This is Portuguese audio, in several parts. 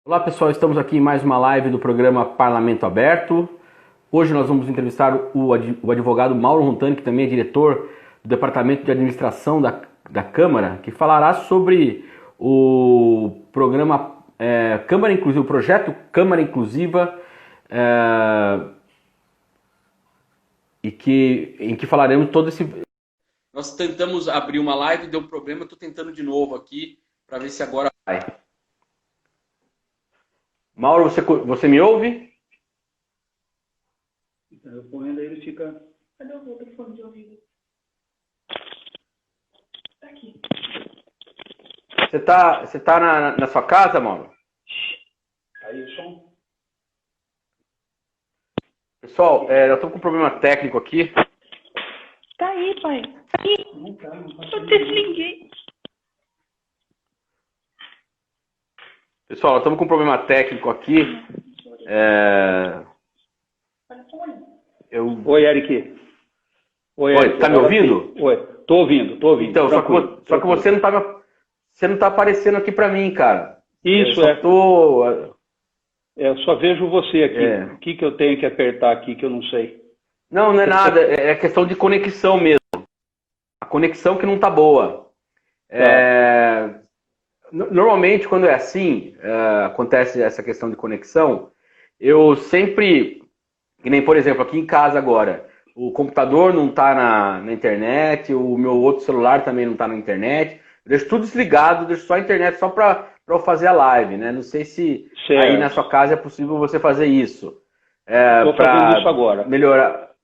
Olá pessoal, estamos aqui em mais uma live do programa Parlamento Aberto. Hoje nós vamos entrevistar o advogado Mauro Rontani, que também é diretor do Departamento de Administração da Câmara, que falará sobre o programa Câmara Inclusiva, o projeto Câmara Inclusiva, em que falaremos todo esse... Nós tentamos abrir uma live, deu problema, estou tentando de novo aqui para ver se agora vai. Mauro, você me ouve? Eu correndo aí, ele fica. Cadê o outro fone de ouvido? Tá aqui. Você tá na sua casa, Mauro? Aí o som. Pessoal, nós estamos com um problema técnico aqui. Tá aí, pai. Ih, Não tá eu desliguei. Pessoal, nós estamos com um problema técnico aqui. Oi, Eric. Oi, Eric, tá me ouvindo? Sim. Oi, tô ouvindo. Então, só que você não tá aparecendo aqui para mim, cara. Isso eu só vejo você aqui. O que eu tenho que apertar aqui que eu não sei? Não é nada. É questão de conexão mesmo. A conexão que não tá boa. Normalmente, quando é assim, acontece essa questão de conexão, eu sempre, que nem por exemplo aqui em casa agora, o computador não está na internet, o meu outro celular também não está na internet, eu deixo tudo desligado, deixo só a internet só para eu fazer a live, né? Não sei se aí na sua casa é possível você fazer isso. Estou fazendo isso agora. Melhorar,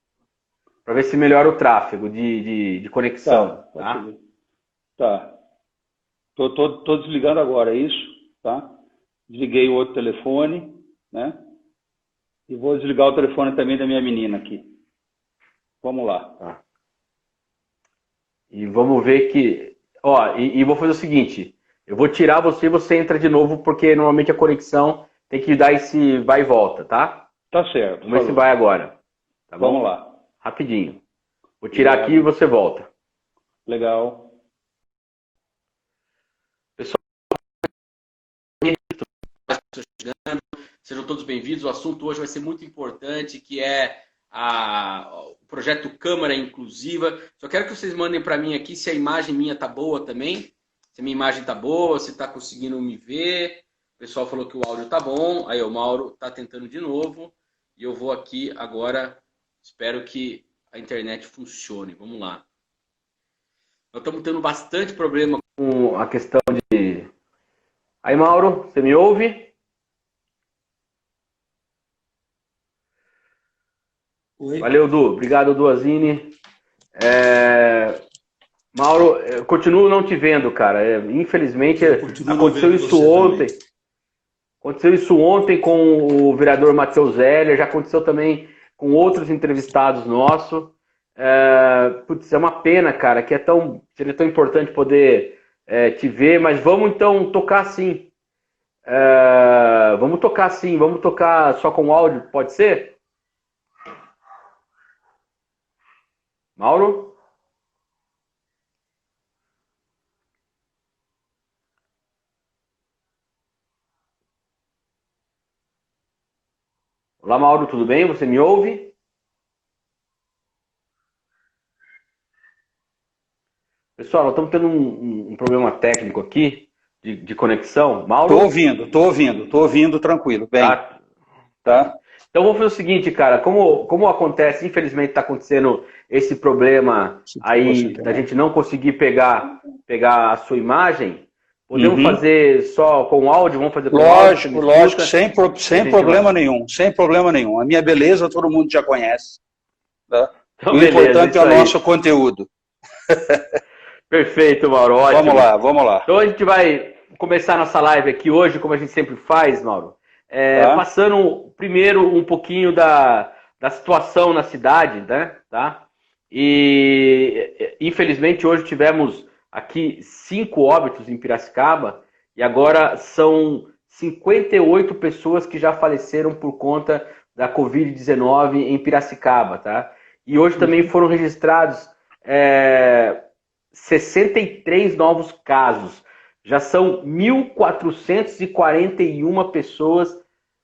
para ver se melhora o tráfego de conexão. Tá. Tô desligando agora, é isso? Tá? Desliguei o outro telefone, né? E vou desligar o telefone também da minha menina aqui. Vamos lá. Tá. E vamos ver que... E vou fazer o seguinte. Eu vou tirar você e você entra de novo, porque normalmente a conexão tem que dar esse vai e volta, tá? Tá certo. Vamos ver se vai agora. Tá bom? Vamos lá. Rapidinho. Vou tirar aqui e você volta. Legal. Sejam todos bem-vindos. O assunto hoje vai ser muito importante, que é o projeto Câmara Inclusiva. Só quero que vocês mandem para mim aqui se a imagem minha tá boa também. Se a minha imagem tá boa, se tá conseguindo me ver. O pessoal falou que o áudio tá bom. Aí o Mauro tá tentando de novo. E eu vou aqui agora. Espero que a internet funcione. Vamos lá. Nós estamos tendo bastante problema com a questão de... Aí, Mauro, você me ouve? Oi. Valeu, Du. Obrigado, Duazini. Mauro, eu continuo não te vendo, cara. Infelizmente, aconteceu isso ontem. Também. Aconteceu isso ontem com o vereador Matheus Heller, já aconteceu também com outros entrevistados nossos. É uma pena, cara, que seria tão importante poder te ver, mas vamos então tocar sim. Vamos tocar só com áudio, pode ser? Mauro? Olá, Mauro, tudo bem? Você me ouve? Pessoal, nós estamos tendo um problema técnico aqui de conexão. Mauro? Tô ouvindo tranquilo. Bem. Tá. Então vamos fazer o seguinte, cara, como acontece, infelizmente está acontecendo esse problema aí da gente não conseguir pegar a sua imagem, podemos fazer só com áudio, vamos fazer com áudio? Lógico, sem problema nenhum, sem problema nenhum. A minha beleza todo mundo já conhece. Tá? Então, o importante é o nosso conteúdo. Perfeito, Mauro, ótimo. Vamos lá. Então a gente vai começar nossa live aqui hoje, como a gente sempre faz, Mauro. Passando primeiro um pouquinho da situação na cidade, né? Tá? E infelizmente hoje tivemos aqui 5 óbitos em Piracicaba e agora são 58 pessoas que já faleceram por conta da Covid-19 em Piracicaba, tá? E hoje também foram registrados 63 novos casos. já são 1.441 pessoas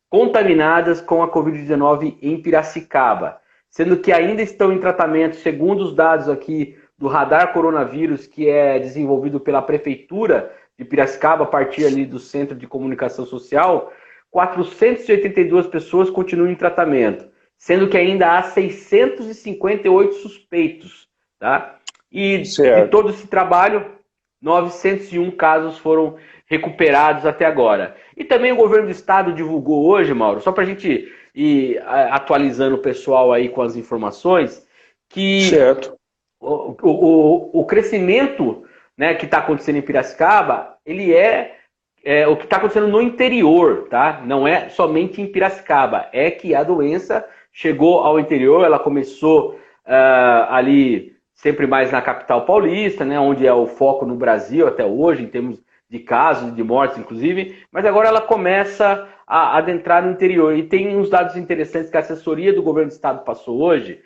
contaminadas com a Covid-19 em Piracicaba, sendo que ainda estão em tratamento, segundo os dados aqui do Radar Coronavírus, que é desenvolvido pela Prefeitura de Piracicaba, a partir ali do Centro de Comunicação Social, 482 pessoas continuam em tratamento, sendo que ainda há 658 suspeitos, tá? E de todo esse trabalho, 901 casos foram recuperados até agora. E também o governo do estado divulgou hoje, Mauro, só para a gente ir atualizando o pessoal aí com as informações, que o crescimento, né, que está acontecendo em Piracicaba, ele é o que está acontecendo no interior, tá? Não é somente em Piracicaba, é que a doença chegou ao interior, ela começou ali sempre mais na capital paulista, né, onde é o foco no Brasil até hoje, em termos de casos, de mortes, inclusive, mas agora ela começa a adentrar no interior. E tem uns dados interessantes que a assessoria do governo do estado passou hoje,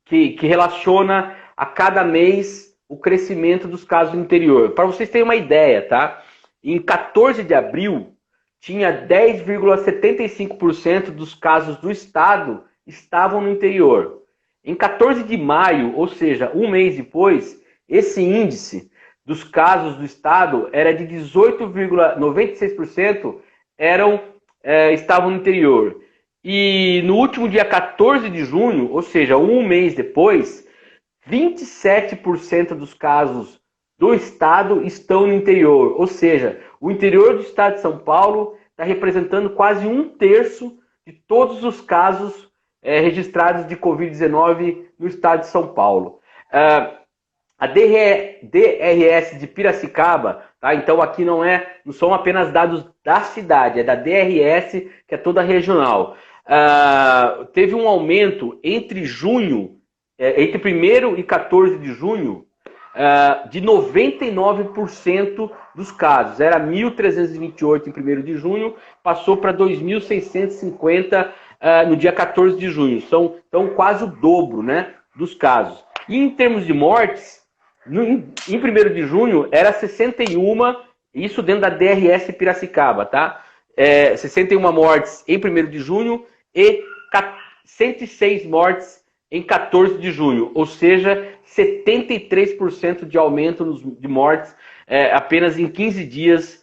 que relaciona a cada mês o crescimento dos casos no interior. Para vocês terem uma ideia, tá? Em 14 de abril, tinha 10,75% dos casos do estado estavam no interior. Em 14 de maio, ou seja, um mês depois, esse índice dos casos do estado era de 18,96% estavam no interior. E no último dia 14 de junho, ou seja, um mês depois, 27% dos casos do estado estão no interior. Ou seja, o interior do estado de São Paulo está representando quase 1/3 de todos os casos registrados de Covid-19 no estado de São Paulo. A DRS de Piracicaba, tá? Então aqui não são apenas dados da cidade, é da DRS, que é toda regional. Teve um aumento entre 1º e 14 de junho, de 99% dos casos. Era 1.328 em 1º de junho, passou para 2.650 no dia 14 de junho. Então quase o dobro, né, dos casos. E em termos de mortes, em 1º de junho era 61, isso dentro da DRS Piracicaba, tá? 61 mortes em 1º de junho e 106 mortes em 14 de junho, ou seja, 73% de aumento de mortes apenas em 15 dias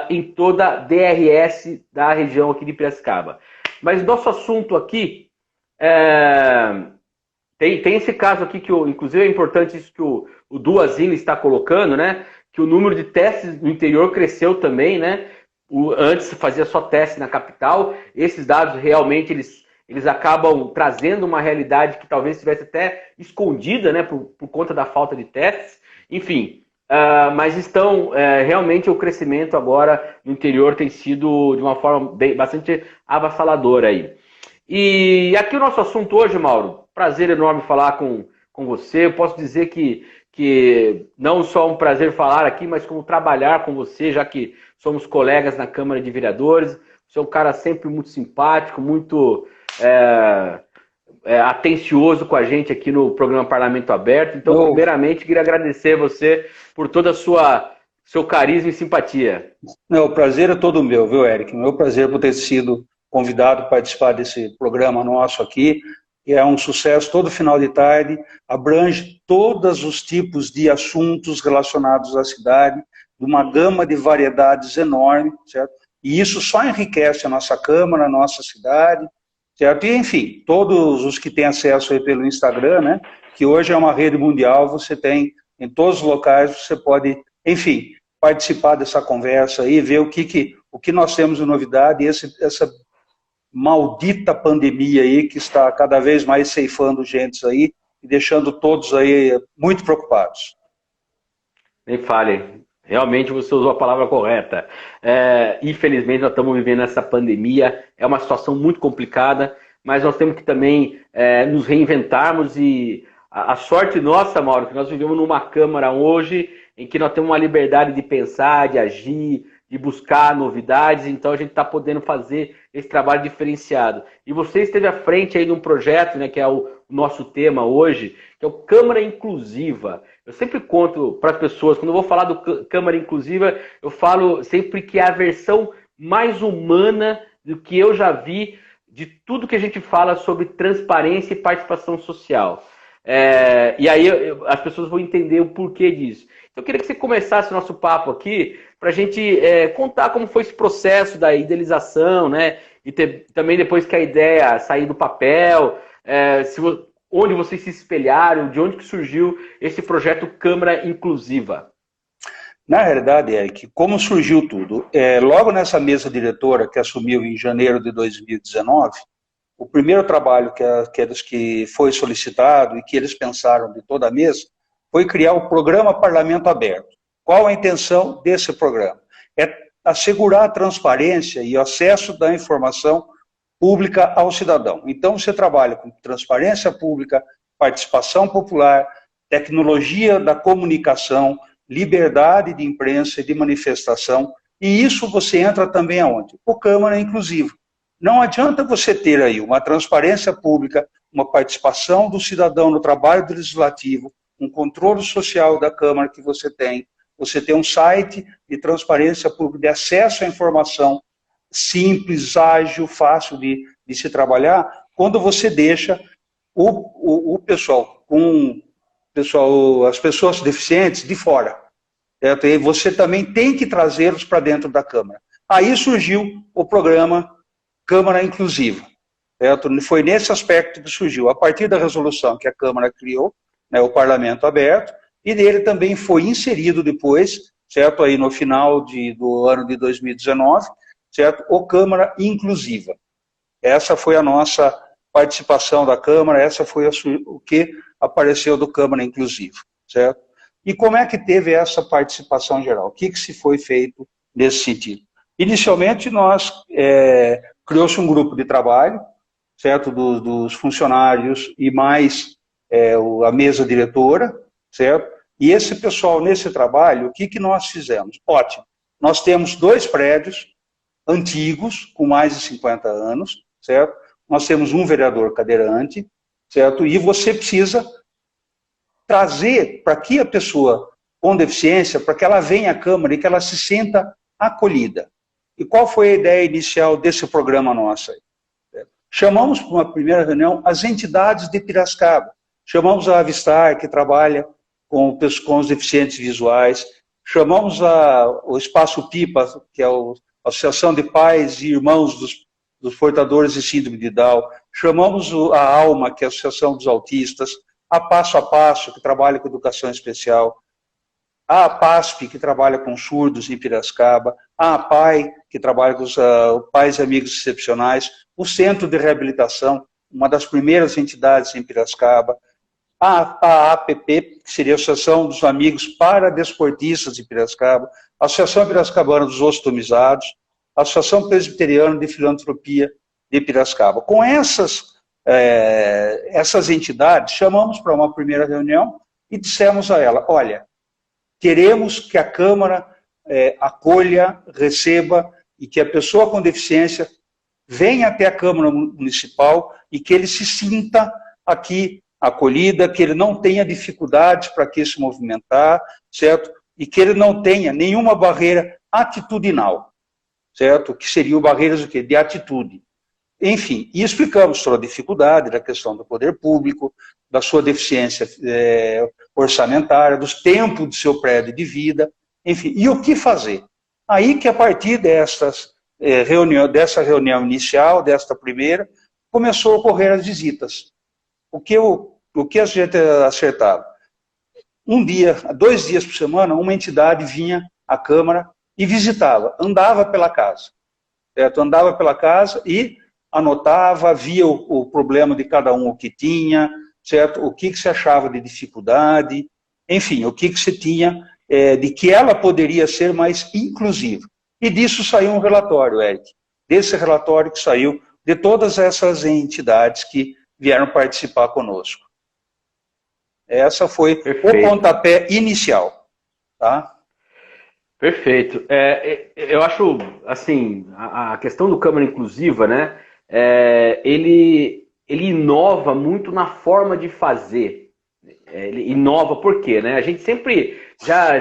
em toda a DRS da região aqui de Piracicaba. Mas nosso assunto aqui, tem esse caso aqui, que inclusive é importante isso que o Duazini está colocando, né? Que o número de testes no interior cresceu também, né? Antes fazia só teste na capital, esses dados realmente eles acabam trazendo uma realidade que talvez estivesse até escondida, né, por conta da falta de testes. Enfim, mas realmente o crescimento agora no interior tem sido de uma forma bastante avassaladora aí. E aqui o nosso assunto hoje, Mauro, prazer enorme falar com você. Eu posso dizer que não só um prazer falar aqui, mas como trabalhar com você, já que somos colegas na Câmara de Vereadores. Você é um cara sempre muito simpático, muito atencioso com a gente aqui no programa Parlamento Aberto. Então, primeiramente, queria agradecer você por todo seu carisma e simpatia. O prazer é todo meu, viu, Eric? Meu prazer por ter sido convidado para participar desse programa nosso aqui. É um sucesso todo final de tarde, abrange todos os tipos de assuntos relacionados à cidade, de uma gama de variedades enorme, certo? E isso só enriquece a nossa Câmara, a nossa cidade, certo? E, enfim, todos os que têm acesso aí pelo Instagram, né, que hoje é uma rede mundial, você tem em todos os locais, você pode, enfim, participar dessa conversa aí, ver o que nós temos de novidade, e essa maldita pandemia aí que está cada vez mais ceifando gente aí e deixando todos aí muito preocupados. Nem fale. Realmente você usou a palavra correta. Infelizmente nós estamos vivendo essa pandemia, é uma situação muito complicada, mas nós temos que também nos reinventarmos, e a sorte nossa, Mauro, que nós vivemos numa Câmara hoje em que nós temos uma liberdade de pensar, de agir, de buscar novidades, então a gente está podendo fazer esse trabalho diferenciado. E você esteve à frente aí de um projeto, né, que é o nosso tema hoje, que é o Câmara Inclusiva, Eu sempre conto para as pessoas, quando eu vou falar do Câmara Inclusiva, eu falo sempre que é a versão mais humana do que eu já vi de tudo que a gente fala sobre transparência e participação social. E aí as pessoas vão entender o porquê disso. Então eu queria que você começasse o nosso papo aqui para a gente contar como foi esse processo da idealização, né? E também depois que a ideia sair do papel, onde vocês se espelharam, de onde que surgiu esse projeto Câmara Inclusiva. Na realidade, Eric, como surgiu tudo? Logo nessa mesa diretora que assumiu em janeiro de 2019, o primeiro trabalho que foi solicitado e que eles pensaram de toda a mesa foi criar o programa Parlamento Aberto. Qual a intenção desse programa? É assegurar a transparência e o acesso da informação pública ao cidadão. Então, você trabalha com transparência pública, participação popular, tecnologia da comunicação, liberdade de imprensa e de manifestação, e isso você entra também aonde? O Câmara Inclusiva. Não adianta você ter aí uma transparência pública, uma participação do cidadão no trabalho do legislativo, um controle social da Câmara que você tem um site de transparência pública, de acesso à informação simples, ágil, fácil de se trabalhar, quando você deixa o pessoal, as pessoas deficientes de fora. Certo? E você também tem que trazê-los para dentro da Câmara. Aí surgiu o programa Câmara Inclusiva. Certo? Foi nesse aspecto que surgiu, a partir da resolução que a Câmara criou, né, o Parlamento Aberto, e nele também foi inserido depois, certo? Aí no final do ano de 2019, certo? O Câmara Inclusiva. Essa foi a nossa participação da Câmara, essa foi o que apareceu do Câmara Inclusiva, certo? E como é que teve essa participação geral? O que se foi feito nesse sentido? Inicialmente, criou-se um grupo de trabalho, certo? Dos funcionários e mais a mesa diretora, certo? E esse pessoal, nesse trabalho, o que nós fizemos? Ótimo. Nós temos 2 prédios antigos, com mais de 50 anos, certo? Nós temos um vereador cadeirante, certo? E você precisa trazer para que a pessoa com deficiência, para que ela venha à Câmara e que ela se sinta acolhida. E qual foi a ideia inicial desse programa nosso aí? Chamamos para uma primeira reunião as entidades de Piracicaba. Chamamos a Avistar, que trabalha com os deficientes visuais. Chamamos o Espaço Pipa, que é a Associação de Pais e Irmãos dos Portadores de Síndrome de Down. Chamamos a ALMA, que é a Associação dos Autistas. A Passo, que trabalha com educação especial. A APASP, que trabalha com surdos em Piracicaba. A APAI, que trabalha com os pais e amigos excepcionais. O Centro de Reabilitação, uma das primeiras entidades em Piracicaba. A APP, que seria a Associação dos Amigos Paradesportistas de Piracicaba, a Associação Piracicabana dos Ostomizados, a Associação Presbiteriana de Filantropia de Piracicaba. Com essas entidades, chamamos para uma primeira reunião e dissemos a ela, olha, queremos que a Câmara acolha, receba e que a pessoa com deficiência venha até a Câmara Municipal e que ele se sinta aqui acolhida, que ele não tenha dificuldades para aqui se movimentar, certo? E que ele não tenha nenhuma barreira atitudinal, certo? Que seriam barreiras o quê? De atitude. Enfim, e explicamos toda a dificuldade da questão do poder público, da sua deficiência orçamentária, dos tempos do seu prédio de vida, enfim, e o que fazer? Aí que a partir dessa reunião inicial, desta primeira, começou a ocorrer as visitas. O que a gente acertava? 2 dias por semana, uma entidade vinha à Câmara e visitava, andava pela casa, certo? Andava pela casa e anotava, via o problema de cada um, o que tinha, certo? O que se achava de dificuldade, enfim, o que se tinha de que ela poderia ser mais inclusiva. E disso saiu um relatório, Eric. Desse relatório que saiu de todas essas entidades que vieram participar conosco. Essa foi Perfeito. O pontapé inicial. Tá? Perfeito. Eu acho, assim, a questão do Câmara Inclusiva, né, ele inova muito na forma de fazer. ele inova, por quê? Né? A gente sempre já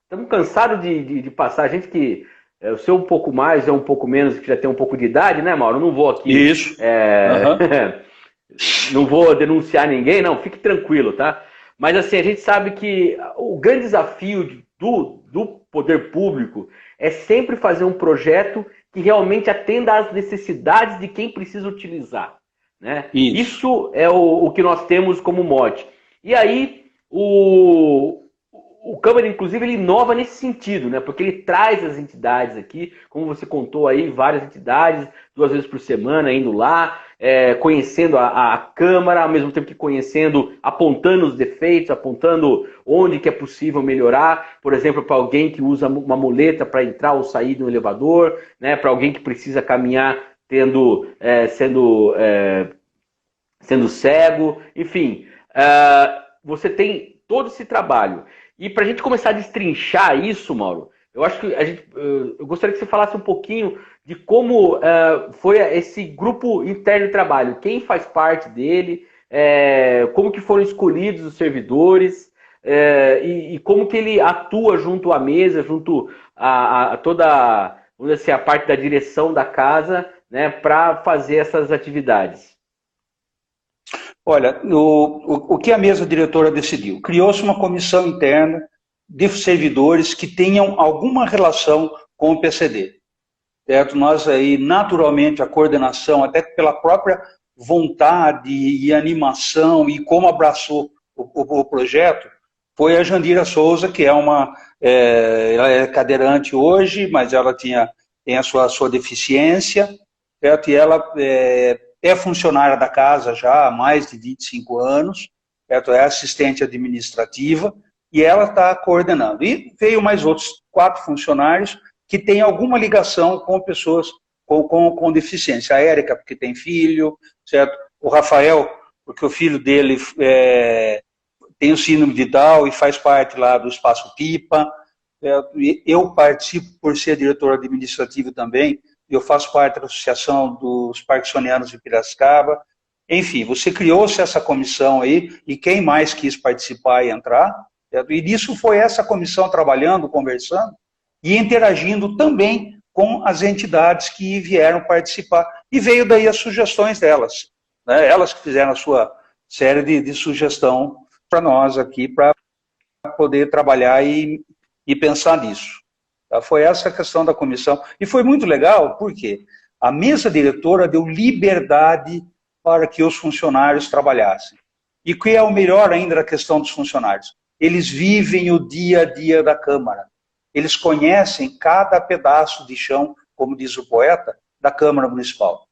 estamos cansados de passar, a gente que eu sei um pouco mais, é um pouco menos, que já tem um pouco de idade, né, Mauro? Eu não vou aqui. Isso. Não vou denunciar ninguém, não, fique tranquilo, tá? Mas assim, a gente sabe que o grande desafio do poder público é sempre fazer um projeto que realmente atenda às necessidades de quem precisa utilizar, né? Isso é o que nós temos como mote. E aí, o Câmara, inclusive, ele inova nesse sentido, né? Porque ele traz as entidades aqui, como você contou aí, várias entidades, 2 vezes por semana, indo lá, conhecendo a Câmara, ao mesmo tempo que conhecendo, apontando os defeitos, apontando onde que é possível melhorar. Por exemplo, para alguém que usa uma muleta para entrar ou sair do elevador, né? Para alguém que precisa caminhar sendo cego, enfim. Você tem todo esse trabalho. E para a gente começar a destrinchar isso, Mauro, eu acho que eu gostaria que você falasse um pouquinho de como foi esse grupo interno de trabalho, quem faz parte dele, como que foram escolhidos os servidores e como que ele atua junto à mesa, junto a toda, vamos dizer assim, a parte da direção da casa, né, para fazer essas atividades. Olha, o que a mesa diretora decidiu? Criou-se uma comissão interna de servidores que tenham alguma relação com o PCD. Certo? Nós aí, naturalmente, a coordenação, até pela própria vontade e animação e como abraçou o projeto, foi a Jandira Souza, que ela é cadeirante hoje, mas ela tem a sua deficiência, certo? E ela é funcionária da casa já há mais de 25 anos, certo? É assistente administrativa, e ela está coordenando. E veio mais outros 4 funcionários que têm alguma ligação com pessoas com deficiência. A Érica, porque tem filho, certo? O Rafael, porque o filho dele tem o síndrome de Down e faz parte lá do Espaço Pipa. E eu participo por ser diretor administrativo também. Eu faço parte da Associação dos Parkinsonianos de Piracicaba. Enfim, você criou-se essa comissão aí, e quem mais quis participar e entrar, e nisso foi essa comissão trabalhando, conversando, e interagindo também com as entidades que vieram participar. E veio daí as sugestões delas, né? Elas que fizeram a sua série de sugestão para nós aqui, para poder trabalhar e pensar nisso. Foi essa a questão da comissão. E foi muito legal, porque a mesa diretora deu liberdade para que os funcionários trabalhassem. E o que é o melhor ainda da questão dos funcionários? Eles vivem o dia a dia da Câmara. Eles conhecem cada pedaço de chão, como diz o poeta, da Câmara Municipal,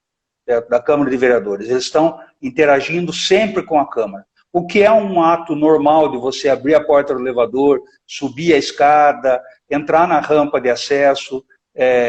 da Câmara de Vereadores. Eles estão interagindo sempre com a Câmara. O que é um ato normal de você abrir a porta do elevador, subir a escada, entrar na rampa de acesso,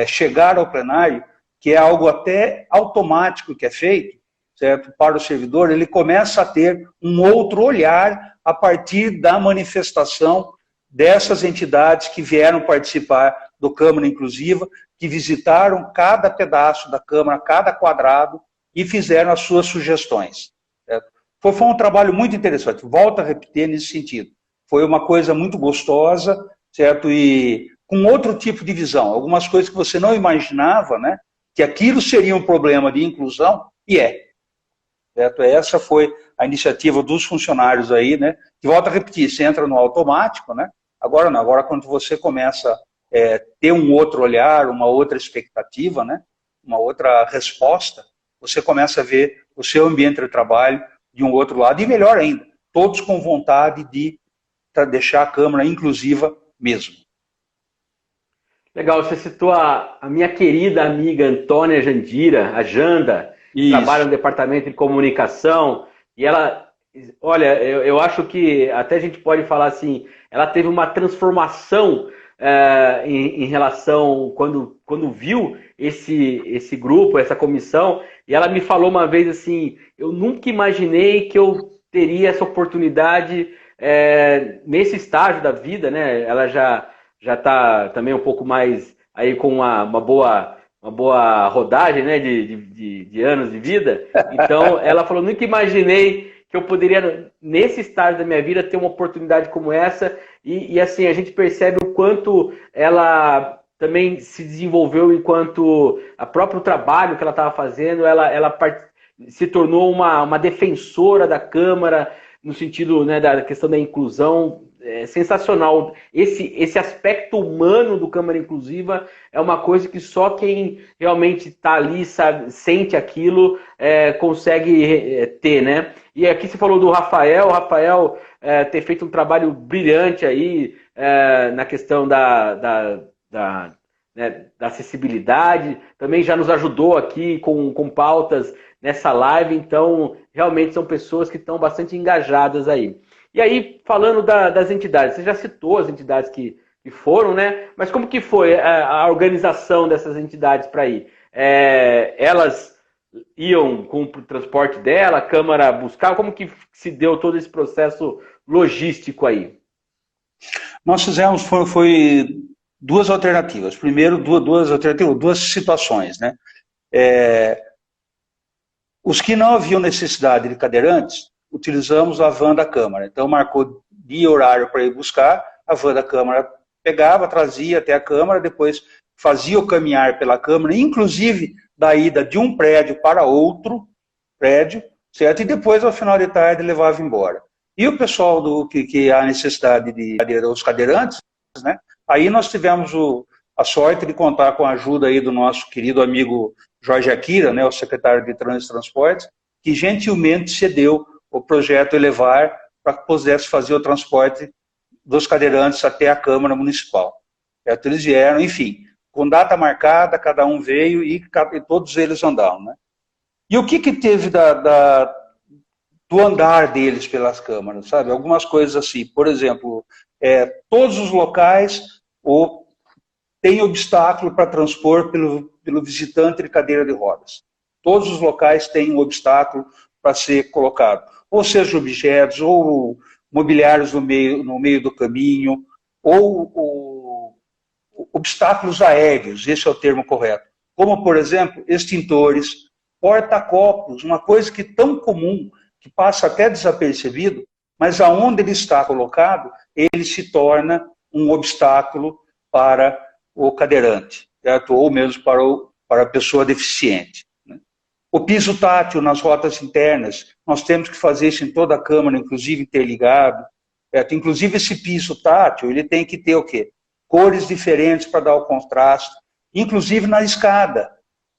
chegar ao plenário, que é algo até automático que é feito, certo? Para o servidor, ele começa a ter um outro olhar a partir da manifestação dessas entidades que vieram participar do Câmara Inclusiva, que visitaram cada pedaço da Câmara, cada quadrado, e fizeram as suas sugestões. Certo? Foi um trabalho muito interessante, volto a repetir nesse sentido. Foi uma coisa muito gostosa, certo? E com outro tipo de visão, algumas coisas que você não imaginava, né? Que aquilo seria um problema de inclusão, e certo? Essa foi a iniciativa dos funcionários aí, né? Que volto a repetir, você entra no automático, né? Agora não, agora quando você começa a ter um outro olhar, uma outra expectativa, né? Uma outra resposta, você começa a ver o seu ambiente de trabalho de um outro lado, e melhor ainda, todos com vontade de deixar a Câmara inclusiva mesmo. Legal, você citou a minha querida amiga Antônia Jandira, a Janda, que trabalha no departamento de comunicação, e ela, olha, eu acho que até a gente pode falar assim, ela teve uma transformação em relação, quando viu esse grupo, essa comissão, e ela me falou uma vez assim, eu nunca imaginei que eu teria essa oportunidade nesse estágio da vida, né? Ela já está também um pouco mais aí com uma boa rodagem, né, de anos de vida. Então, ela falou, nunca imaginei que eu poderia, nesse estágio da minha vida, ter uma oportunidade como essa. E assim, a gente percebe o quanto ela também se desenvolveu enquanto a próprio trabalho que ela estava fazendo, ela se tornou uma defensora da Câmara, no sentido, né, da questão da inclusão. É sensacional. Esse aspecto humano do Câmara Inclusiva é uma coisa que só quem realmente está ali, sabe, sente aquilo, consegue ter, né? E aqui você falou do Rafael, ter feito um trabalho brilhante aí na questão da acessibilidade, também já nos ajudou aqui com pautas nessa live, então realmente são pessoas que estão bastante engajadas aí. E aí, falando das entidades, você já citou as entidades que foram, né? Mas como que foi a organização dessas entidades para ir? Elas iam com o transporte dela, a Câmara buscava, como que se deu todo esse processo logístico aí? Nós fizemos, foi duas alternativas. Primeiro, duas situações, né? Os que não haviam necessidade de cadeirantes, utilizamos a van da Câmara. Então, marcou dia e horário para ir buscar, a van da Câmara pegava, trazia até a Câmara, depois fazia o caminhar pela Câmara, inclusive da ida de um prédio para outro prédio, certo? E depois, ao final de tarde, levava embora. E o pessoal que há necessidade dos cadeirantes, né? Aí nós tivemos a sorte de contar com a ajuda aí do nosso querido amigo Jorge Akira, né, o secretário de Trânsito e Transportes, que gentilmente cedeu o projeto Elevar para que pudesse fazer o transporte dos cadeirantes até a Câmara Municipal. Eles vieram, enfim, com data marcada, cada um veio e todos eles andaram, né? E o que teve do andar deles pelas câmaras, sabe? Algumas coisas assim, por exemplo, todos os locais tem obstáculo para transpor pelo visitante de cadeira de rodas. Todos os locais têm um obstáculo para ser colocado. Ou seja, objetos, ou mobiliários no meio do caminho, ou obstáculos aéreos, esse é o termo correto. Como, por exemplo, extintores, porta-copos, uma coisa que é tão comum, que passa até desapercebido, mas aonde ele está colocado, ele se torna um obstáculo para o cadeirante, certo? Ou mesmo para a pessoa deficiente. O piso tátil nas rotas internas, nós temos que fazer isso em toda a Câmara, inclusive interligado. Inclusive esse piso tátil, ele tem que ter o quê? Cores diferentes para dar o contraste, inclusive na escada,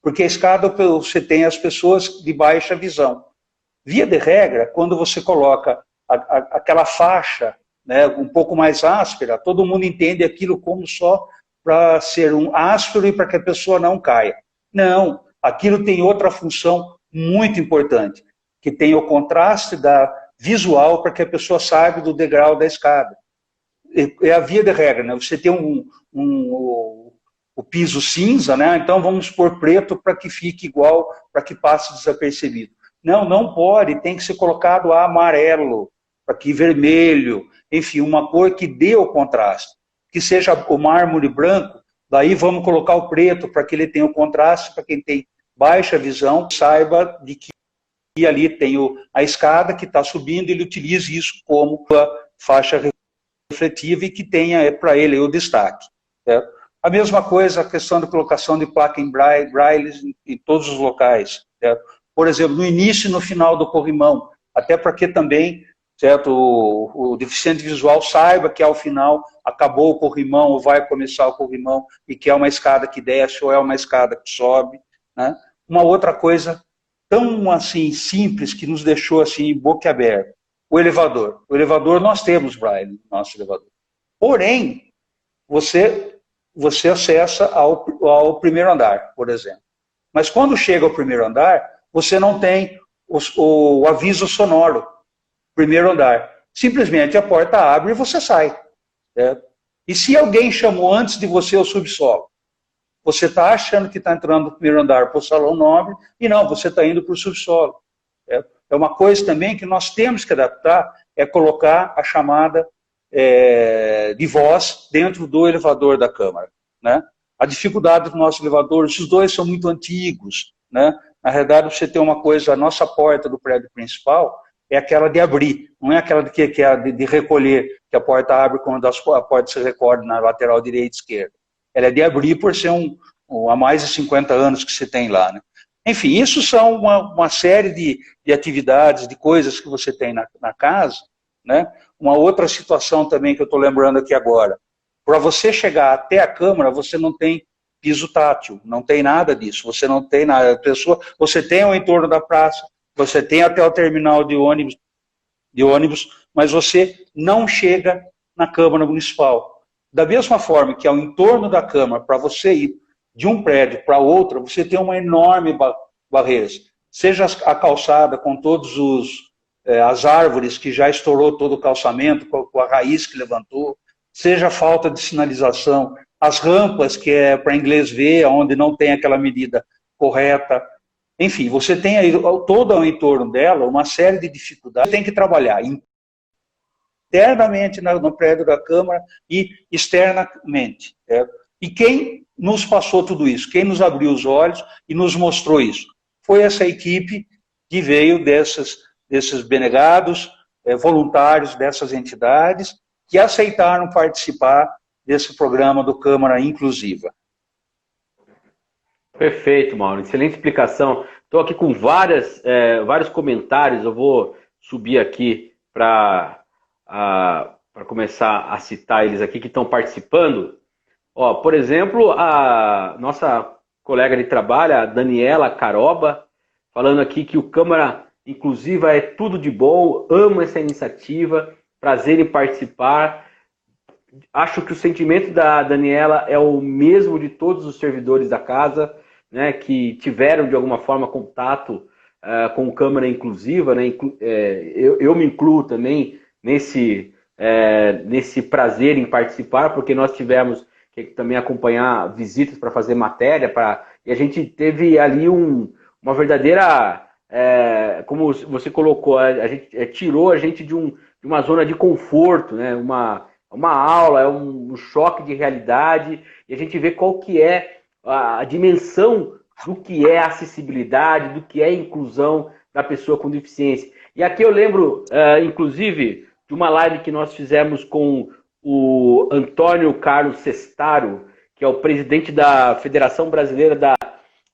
porque a escada você tem as pessoas de baixa visão. Via de regra, quando você coloca aquela faixa, né, um pouco mais áspera, todo mundo entende aquilo como só para ser um áspero e para que a pessoa não caia. Não. Aquilo tem outra função muito importante, que tem o contraste visual para que a pessoa saiba do degrau da escada. É a via de regra, né? Você tem o piso cinza, né? Então vamos pôr preto para que fique igual, para que passe desapercebido. Não pode, tem que ser colocado amarelo, para que vermelho, enfim, uma cor que dê o contraste. Que seja o mármore branco, daí vamos colocar o preto para que ele tenha o contraste, para quem tem baixa visão, saiba de que ali tem a escada que está subindo, ele utilize isso como faixa refletiva e que tenha para ele o destaque. Certo? A mesma coisa, a questão da colocação de placa em braille em todos os locais. Certo? Por exemplo, no início e no final do corrimão, até para que também, certo, o deficiente visual saiba que ao final acabou o corrimão ou vai começar o corrimão e que é uma escada que desce ou é uma escada que sobe. Né? Uma outra coisa tão assim simples que nos deixou assim boquiaberto, o elevador. O elevador nós temos braille no nosso elevador. Porém, você acessa ao primeiro andar, por exemplo. Mas quando chega ao primeiro andar, você não tem o aviso sonoro, primeiro andar. Simplesmente a porta abre e você sai. Certo? E se alguém chamou antes de você o subsolo? Você está achando que está entrando no primeiro andar para o salão nobre, e não, você está indo para o subsolo. É uma coisa também que nós temos que adaptar, é colocar a chamada de voz dentro do elevador da Câmara. Né? A dificuldade do nosso elevador, esses dois são muito antigos. Né? Na realidade, você tem uma coisa, a nossa porta do prédio principal, é aquela de abrir, não é aquela que é de recolher, que a porta abre quando a porta se recolhe na lateral direita e esquerda. Ela é de abrir por ser há mais de 50 anos que se tem lá, né? Enfim, isso são uma série de atividades, de coisas que você tem na casa, né? Uma outra situação também que eu estou lembrando aqui agora. Para você chegar até a Câmara, você não tem piso tátil, não tem nada disso, você não tem nada. Você tem o entorno da praça, você tem até o terminal de ônibus, mas você não chega na Câmara Municipal. Da mesma forma que ao entorno da Câmara, para você ir de um prédio para outro, você tem uma enorme barreira. Seja a calçada com todos as árvores que já estourou todo o calçamento, com a raiz que levantou, seja a falta de sinalização, as rampas que é para inglês ver, onde não tem aquela medida correta. Enfim, você tem aí todo ao entorno dela uma série de dificuldades. Você tem que trabalhar internamente no prédio da Câmara e externamente. E quem nos passou tudo isso? Quem nos abriu os olhos e nos mostrou isso? Foi essa equipe que veio desses benegados, voluntários dessas entidades, que aceitaram participar desse programa do Câmara Inclusiva. Perfeito, Mauro. Excelente explicação. Estou aqui com vários comentários. Eu vou subir aqui para começar a citar eles aqui que estão participando. Ó, por exemplo, a nossa colega de trabalho, a Daniela Caroba, falando aqui que o Câmara Inclusiva é tudo de bom, amo essa iniciativa, prazer em participar. Acho que o sentimento da Daniela é o mesmo de todos os servidores da casa, né, que tiveram de alguma forma contato com o Câmara Inclusiva, né? Eu me incluo também nesse prazer em participar, porque nós tivemos que também acompanhar visitas para fazer matéria, e a gente teve ali uma verdadeira, como você colocou, a gente tirou a gente de uma zona de conforto, né? Uma aula, é um choque de realidade, e a gente vê qual que é a dimensão do que é acessibilidade, do que é inclusão da pessoa com deficiência. E aqui eu lembro, inclusive, de uma live que nós fizemos com o Antônio Carlos Sestaro, que é o presidente da Federação Brasileira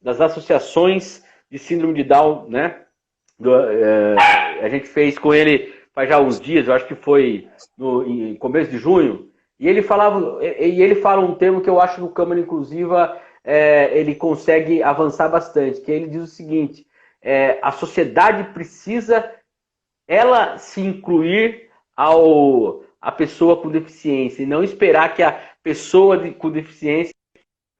das Associações de Síndrome de Down, né? A gente fez com ele faz já uns dias, eu acho que foi em começo de junho, e ele fala um termo que eu acho que o Câmara Inclusiva ele consegue avançar bastante, que ele diz o seguinte: a sociedade precisa ela se incluir a pessoa com deficiência e não esperar que a pessoa com deficiência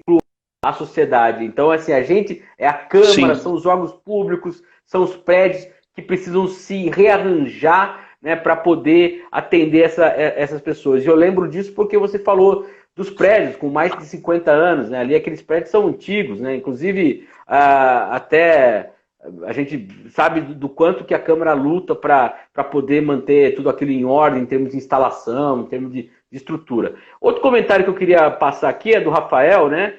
inclua a sociedade. Então, assim, a gente é a Câmara, Sim. São os órgãos públicos, são os prédios que precisam se rearranjar, né, para poder atender essas pessoas. E eu lembro disso porque você falou dos prédios com mais de 50 anos, né? Ali aqueles prédios são antigos, né? Inclusive, até a gente sabe do quanto que a Câmara luta para poder manter tudo aquilo em ordem, em termos de instalação, em termos de estrutura. Outro comentário que eu queria passar aqui é do Rafael, né?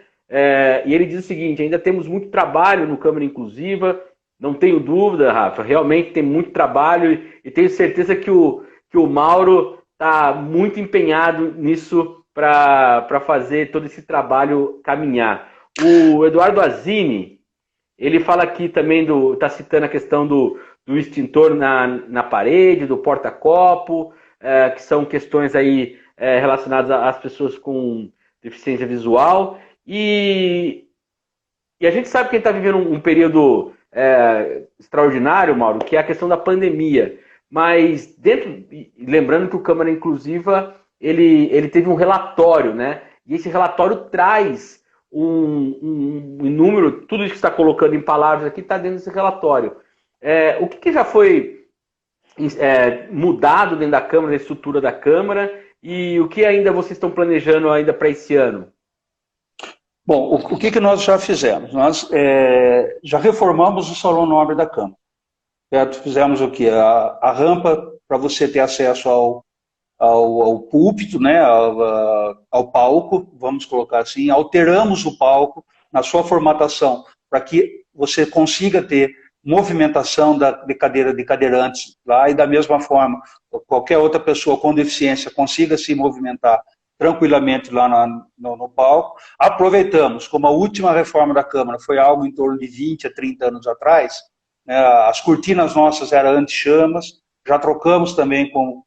E ele diz o seguinte: ainda temos muito trabalho no Câmara Inclusiva. Não tenho dúvida, Rafa, realmente tem muito trabalho e tenho certeza que o Mauro está muito empenhado nisso para fazer todo esse trabalho caminhar. O Eduardo Azini, ele fala aqui também, está citando a questão do extintor na parede, do porta-copo, que são questões aí relacionadas às pessoas com deficiência visual. E a gente sabe que a gente está vivendo um período extraordinário, Mauro, que é a questão da pandemia. Mas lembrando que o Câmara Inclusiva ele teve um relatório, né? E esse relatório traz um número, tudo isso que está colocando em palavras aqui está dentro desse relatório. O que já foi mudado dentro da Câmara, da estrutura da Câmara, e o que ainda vocês estão planejando ainda para esse ano? Bom, o que nós já fizemos? Nós já reformamos o Salão Nobre da Câmara. Certo? Fizemos o quê? A rampa para você ter acesso ao púlpito, né? ao palco, vamos colocar assim. Alteramos o palco na sua formatação para que você consiga ter movimentação de cadeirantes lá, e da mesma forma, qualquer outra pessoa com deficiência consiga se movimentar tranquilamente lá no palco. Aproveitamos, como a última reforma da Câmara foi algo em torno de 20 a 30 anos atrás, né, as cortinas nossas eram anti-chamas, já trocamos também com...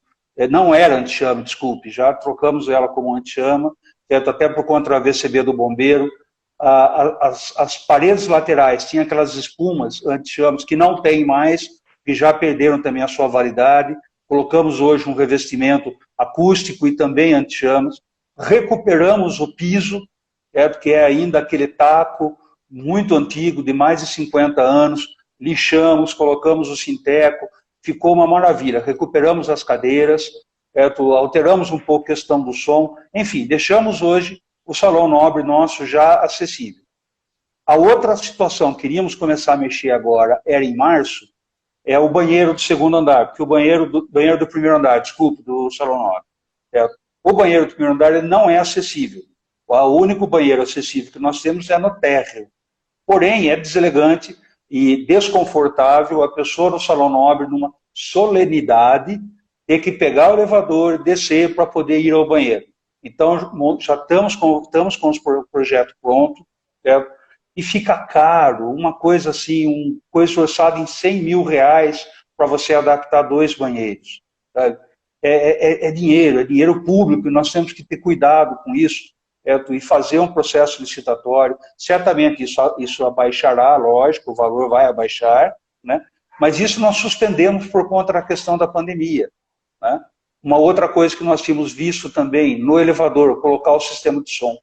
Não era anti-chama, desculpe, já trocamos ela como anti-chama, até por conta da VCB do bombeiro. As paredes laterais tinham aquelas espumas anti-chamas que não tem mais, que já perderam também a sua validade. Colocamos hoje um revestimento acústico e também anti-chamas. Recuperamos o piso, que é ainda aquele taco muito antigo, de mais de 50 anos. Lixamos, colocamos o sinteco, ficou uma maravilha. Recuperamos as cadeiras, alteramos um pouco a questão do som. Enfim, deixamos hoje o Salão Nobre nosso já acessível. A outra situação que queríamos começar a mexer agora era em março, é o banheiro do segundo andar, porque o banheiro do primeiro andar, desculpe, do Salão Nobre. O banheiro do primeiro andar ele não é acessível. O único banheiro acessível que nós temos é no térreo. Porém, é deselegante e desconfortável a pessoa no Salão Nobre, numa solenidade, ter que pegar o elevador, descer para poder ir ao banheiro. Então, já estamos com o projeto pronto, e fica caro, uma coisa assim, coisa orçada em 100 mil reais para você adaptar 2 banheiros. É dinheiro público, e nós temos que ter cuidado com isso, e fazer um processo licitatório. Certamente isso abaixará, lógico, o valor vai abaixar, né? Mas isso nós suspendemos por conta da questão da pandemia, né? Uma outra coisa que nós tínhamos visto também, no elevador, colocar o sistema de som.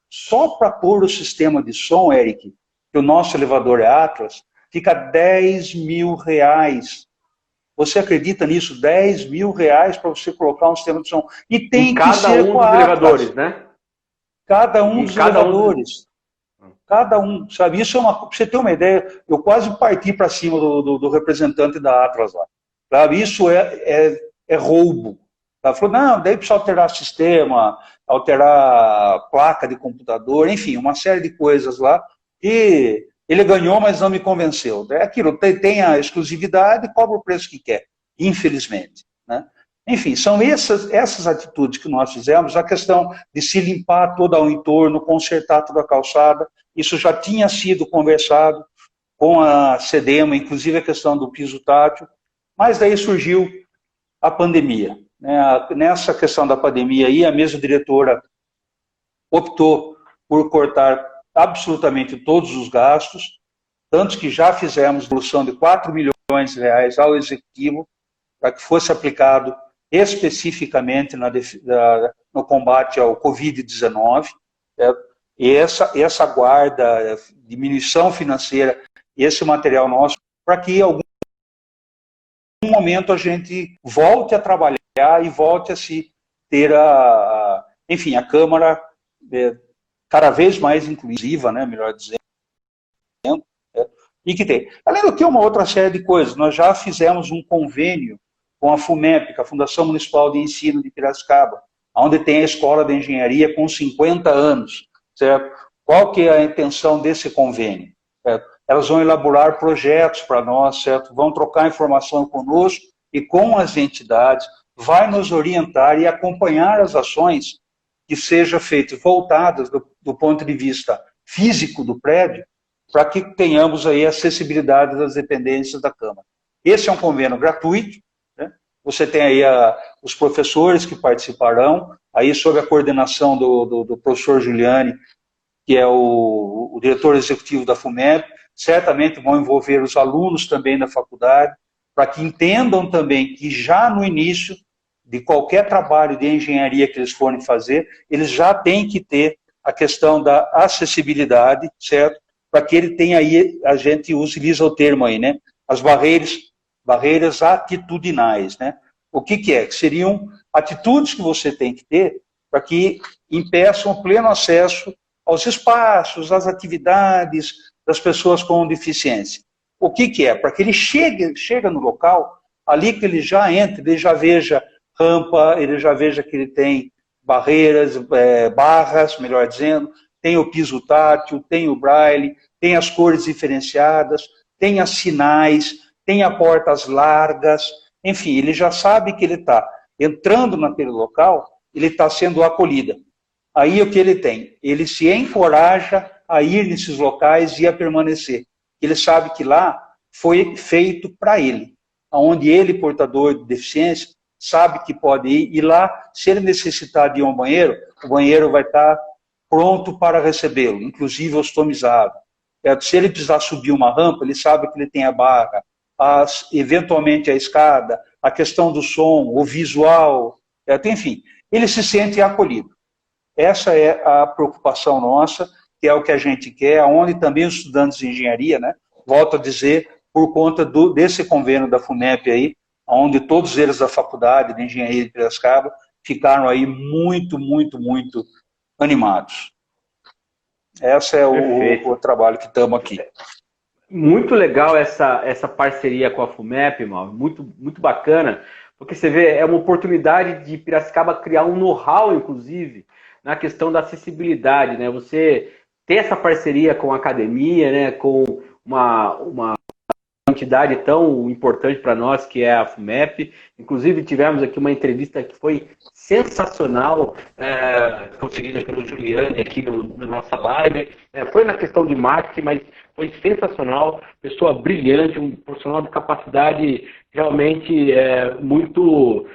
Só para pôr o sistema de som, Eric, que o nosso elevador é Atlas, fica 10 mil reais. Você acredita nisso? 10 mil reais para você colocar um sistema de som. E tem que ser com a Atlas. Elevadores, né? Cada um dos elevadores. Cada um, sabe? Isso é pra você ter uma ideia, eu quase parti para cima do representante da Atlas lá. Sabe? Isso é roubo. Ela falou, não, daí precisa alterar sistema, alterar placa de computador, enfim, uma série de coisas lá. E ele ganhou, mas não me convenceu. É aquilo, tem a exclusividade e cobra o preço que quer, infelizmente, né? Enfim, são essas atitudes que nós fizemos, a questão de se limpar todo o entorno, consertar toda a calçada, isso já tinha sido conversado com a CEDEMA, inclusive a questão do piso tátil, mas daí surgiu a pandemia. Nessa questão da pandemia aí, a mesa diretora optou por cortar absolutamente todos os gastos, tanto que já fizemos devolução de 4 milhões de reais ao executivo, para que fosse aplicado especificamente no combate ao Covid-19, e essa guarda, diminuição financeira, e esse material nosso, para que em algum momento a gente volte a trabalhar e volte a se ter enfim, a Câmara cada vez mais inclusiva, né, melhor dizendo, e que tem. Além do que, uma outra série de coisas, nós já fizemos um convênio com a FUMEP, a Fundação Municipal de Ensino de Piracicaba, onde tem a Escola de Engenharia com 50 anos, certo? Qual que é a intenção desse convênio? Certo? Elas vão elaborar projetos para nós, certo? Vão trocar informação conosco e com as entidades, vai nos orientar e acompanhar as ações que sejam feitas, voltadas do ponto de vista físico do prédio, para que tenhamos aí acessibilidade das dependências da Câmara. Esse é um convênio gratuito, né? Você tem aí os professores que participarão, aí sob a coordenação do professor Giuliani, que é o diretor executivo da FUMEP, certamente vão envolver os alunos também da faculdade, para que entendam também que já no início de qualquer trabalho de engenharia que eles forem fazer, eles já têm que ter a questão da acessibilidade, certo? Para que ele tenha aí, a gente utiliza o termo aí, né? As barreiras atitudinais, né? O que é? Que seriam atitudes que você tem que ter para que impeçam o pleno acesso aos espaços, às atividades das pessoas com deficiência. O que é? Para que ele chega no local, ali que ele já entre, ele já veja rampa, ele já veja que ele tem barreiras, barras, melhor dizendo, tem o piso tátil, tem o braille, tem as cores diferenciadas, tenha sinais, tenha portas largas, enfim, ele já sabe que ele está entrando naquele local, ele está sendo acolhido. Aí o que ele tem? Ele se encoraja a ir nesses locais e a permanecer. Ele sabe que lá foi feito para ele, onde ele, portador de deficiência, sabe que pode ir, e lá, se ele necessitar de ir ao banheiro, o banheiro vai estar pronto para recebê-lo, inclusive ostomizado. Se ele precisar subir uma rampa, ele sabe que ele tem a barra, eventualmente a escada, a questão do som, o visual, enfim, ele se sente acolhido. Essa é a preocupação nossa, que é o que a gente quer, onde também os estudantes de engenharia, né, volto a dizer, por conta desse convênio da FUMEP aí, onde todos eles da Faculdade de Engenharia de Piracicaba ficaram aí muito, muito, muito animados. Esse é o trabalho que estamos aqui. Muito legal essa parceria com a FUMEP, Mauro, muito bacana, porque você vê, é uma oportunidade de Piracicaba criar um know-how, inclusive, na questão da acessibilidade, né? Você ter essa parceria com a academia, né? Com uma entidade tão importante para nós, que é a FUMEP. Inclusive, tivemos aqui uma entrevista que foi sensacional, conseguida pelo Juliane aqui na nossa live. Foi na questão de marketing, mas foi sensacional. Pessoa brilhante, um profissional de capacidade realmente muito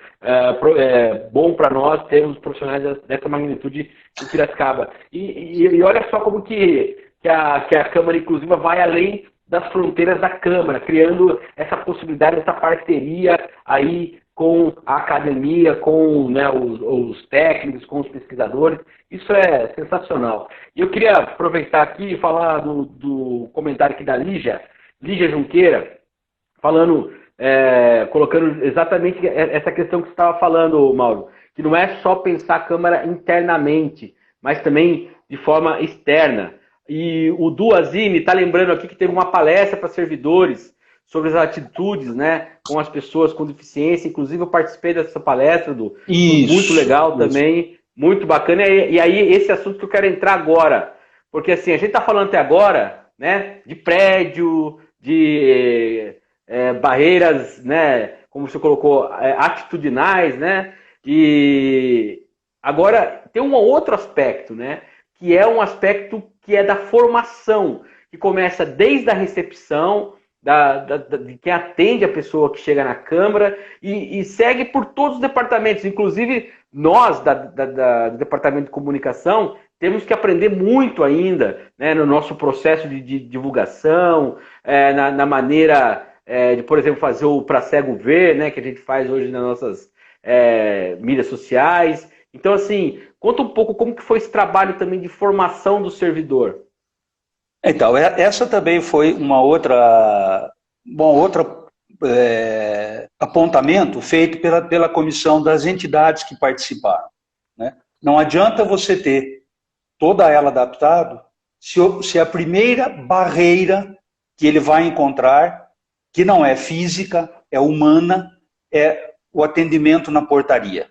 bom para nós termos profissionais dessa magnitude em Piracicaba. E olha só como que a Câmara Inclusiva vai além das fronteiras da Câmara, criando essa possibilidade, essa parceria aí com a academia, com, né, os técnicos, com os pesquisadores. Isso é sensacional. E eu queria aproveitar aqui e falar do comentário aqui da Lígia Junqueira, falando, colocando exatamente essa questão que você estava falando, Mauro, que não é só pensar a Câmara internamente, mas também de forma externa. E o Duazini está lembrando aqui que teve uma palestra para servidores sobre as atitudes, né, com as pessoas com deficiência. Inclusive, eu participei dessa palestra, muito legal também, muito bacana. E aí, esse assunto que eu quero entrar agora, porque assim, a gente está falando até agora, né, de prédio, de barreiras, né, como você colocou, atitudinais, né, e agora tem um outro aspecto, né, que é um aspecto que é da formação, que começa desde a recepção, de quem atende a pessoa que chega na Câmara e segue por todos os departamentos. Inclusive, nós, do Departamento de Comunicação, temos que aprender muito ainda, né, no nosso processo de divulgação, na maneira de, por exemplo, fazer o Pra Cego Ver, né, que a gente faz hoje nas nossas mídias sociais. Então, assim, conta um pouco como que foi esse trabalho também de formação do servidor. Então, essa também foi um outro apontamento feito pela comissão das entidades que participaram, né? Não adianta você ter toda ela adaptada se a primeira barreira que ele vai encontrar, que não é física, é humana, é o atendimento na portaria,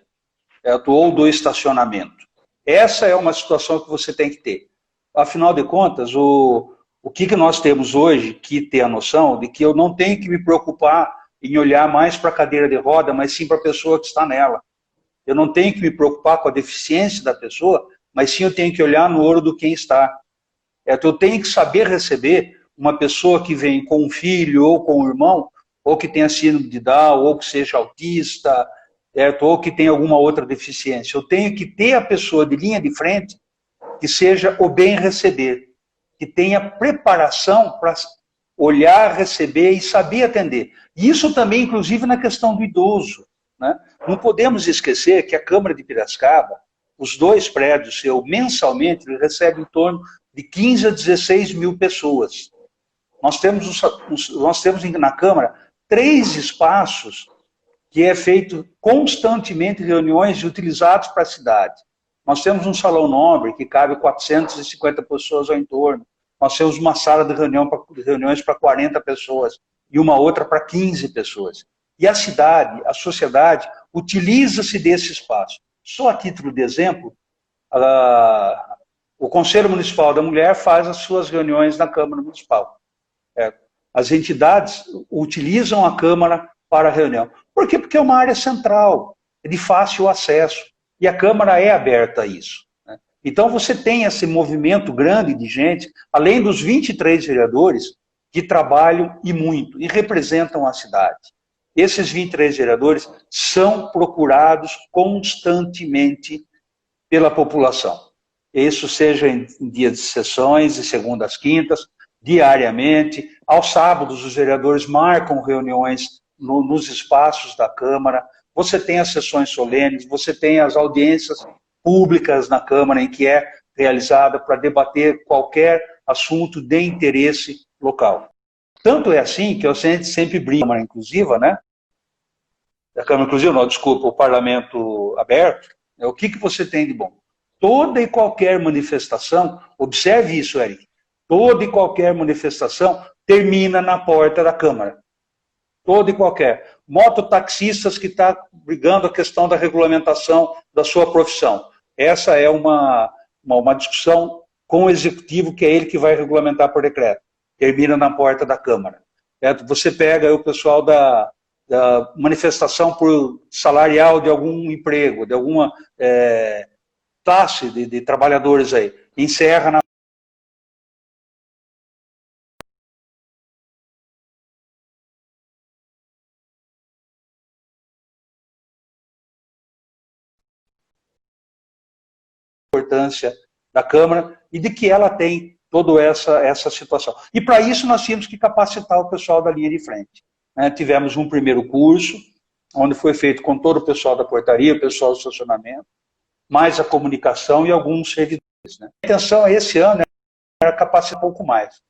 ou do estacionamento. Essa é uma situação que você tem que ter. Afinal de contas, o que nós temos hoje que ter a noção de que eu não tenho que me preocupar em olhar mais para a cadeira de roda, mas sim para a pessoa que está nela. Eu não tenho que me preocupar com a deficiência da pessoa, mas sim eu tenho que olhar no olho do quem está. Eu tenho que saber receber uma pessoa que vem com um filho ou com um irmão, ou que tenha síndrome de Down, ou que seja autista, ou que tenha alguma outra deficiência. Eu tenho que ter a pessoa de linha de frente que seja o bem receber, que tenha preparação para olhar, receber e saber atender. E isso também, inclusive, na questão do idoso, né? Não podemos esquecer que a Câmara de Piracicaba, os 2 prédios mensalmente, recebe em torno de 15 a 16 mil pessoas. Nós temos na Câmara 3 espaços que é feito constantemente reuniões utilizados para a cidade. Nós temos um salão nobre que cabe 450 pessoas ao entorno. Nós temos uma sala de reuniões para 40 pessoas e uma outra para 15 pessoas. E a cidade, a sociedade, utiliza-se desse espaço. Só a título de exemplo, o Conselho Municipal da Mulher faz as suas reuniões na Câmara Municipal. as entidades utilizam a Câmara para a reunião. Por quê? Porque é uma área central, é de fácil acesso, e a Câmara é aberta a isso. Né? Então você tem esse movimento grande de gente, além dos 23 vereadores, que trabalham e muito, e representam a cidade. Esses 23 vereadores são procurados constantemente pela população. Isso seja em dias de sessões, de segunda às quintas, diariamente. Aos sábados, os vereadores marcam reuniões nos espaços da Câmara. Você tem as sessões solenes, você tem as audiências públicas na Câmara, em que é realizada para debater qualquer assunto de interesse local. Tanto é assim que eu sempre brinco, a Câmara Inclusiva, né? A Câmara Inclusiva, não, desculpa, o Parlamento Aberto, o que você tem de bom? Toda e qualquer manifestação, observe isso, Eric, toda e qualquer manifestação termina na porta da Câmara. Toda e qualquer. Mototaxistas que estão brigando a questão da regulamentação da sua profissão. Essa é uma discussão com o Executivo, que é ele que vai regulamentar por decreto. Termina na porta da Câmara. Certo? Você pega o pessoal da manifestação por salarial de algum emprego, de alguma classe de trabalhadores aí, encerra na importância da Câmara e de que ela tem toda essa situação. E para isso nós tínhamos que capacitar o pessoal da linha de frente. Né? Tivemos um primeiro curso, onde foi feito com todo o pessoal da portaria, o pessoal do estacionamento, mais a comunicação e alguns servidores. Né? A intenção esse ano era capacitar um pouco mais.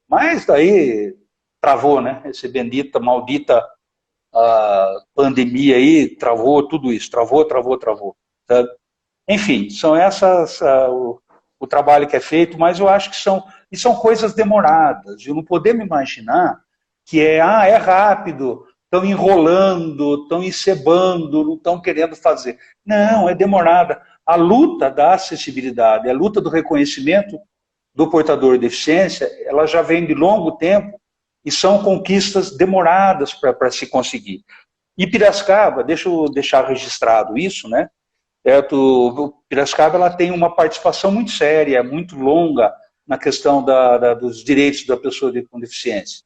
Mas daí travou, né? Essa bendita, maldita pandemia aí, travou tudo isso, travou. Sabe? Enfim, são essas o trabalho que é feito, mas eu acho que são coisas demoradas. Eu não podemos imaginar que é rápido, estão enrolando, estão encebando, não estão querendo fazer. Não, é demorada. A luta da acessibilidade, a luta do reconhecimento do portador de deficiência, ela já vem de longo tempo e são conquistas demoradas para se conseguir. E Piracicaba, deixa eu deixar registrado isso, né? Piracicaba ela tem uma participação muito séria, muito longa na questão dos direitos da pessoa com deficiência.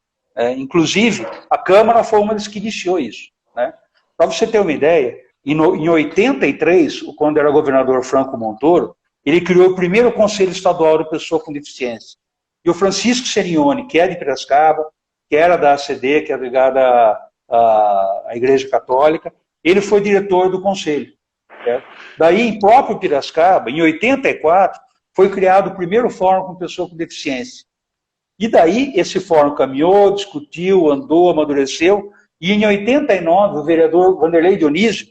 Inclusive, a Câmara foi uma das que iniciou isso. Né? Para você ter uma ideia, em 83, quando era governador Franco Montoro, ele criou o primeiro Conselho Estadual de Pessoa com Deficiência. E o Francisco Serignoni, que é de Piracicaba, que era da ACD, que é ligada à Igreja Católica, ele foi diretor do Conselho. Certo? Daí, em próprio Piracicaba, em 84, foi criado o primeiro fórum com pessoa com deficiência. E daí, esse fórum caminhou, discutiu, andou, amadureceu, e em 89, o vereador Vanderlei Dionísio,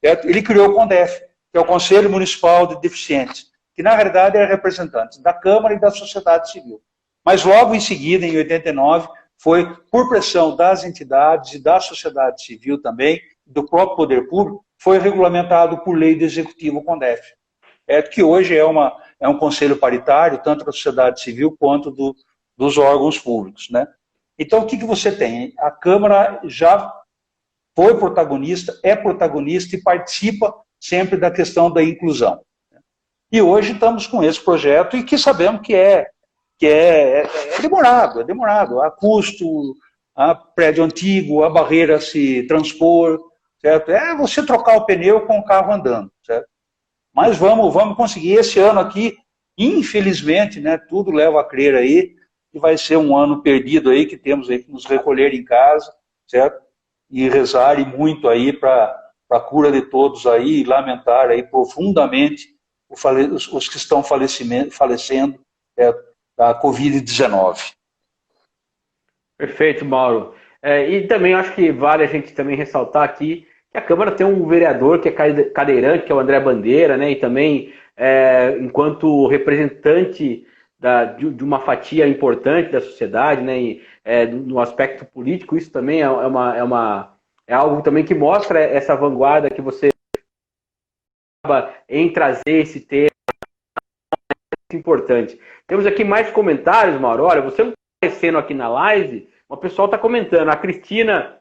certo? Ele criou o CONDEF, que é o Conselho Municipal de Deficientes, que na realidade era representante da Câmara e da sociedade civil. Mas logo em seguida, em 89, foi por pressão das entidades e da sociedade civil também, do próprio poder público, foi regulamentado por lei do Executivo o CONDEF, que hoje é um conselho paritário, tanto da sociedade civil quanto dos órgãos públicos. Né? Então, o que você tem? A Câmara já foi protagonista, é protagonista e participa sempre da questão da inclusão. E hoje estamos com esse projeto e que sabemos que é demorado. Há custo, há prédio antigo, há barreira a se transpor, certo? É você trocar o pneu com o carro andando, certo? Mas vamos conseguir. Esse ano aqui, infelizmente, né, tudo leva a crer aí que vai ser um ano perdido aí, que temos aí que nos recolher em casa, certo? E rezar e muito aí para a cura de todos aí, e lamentar aí profundamente os que estão falecendo da Covid-19. Perfeito, Mauro. E também acho que vale a gente também ressaltar aqui que a Câmara tem um vereador que é cadeirante, que é o André Bandeira, né? E também, enquanto representante de uma fatia importante da sociedade, né? E, no aspecto político, isso também é algo também que mostra essa vanguarda que você acaba em trazer esse tema importante. Temos aqui mais comentários, Mauro. Olha, você aparecendo aqui na live, o pessoal está comentando. A Cristina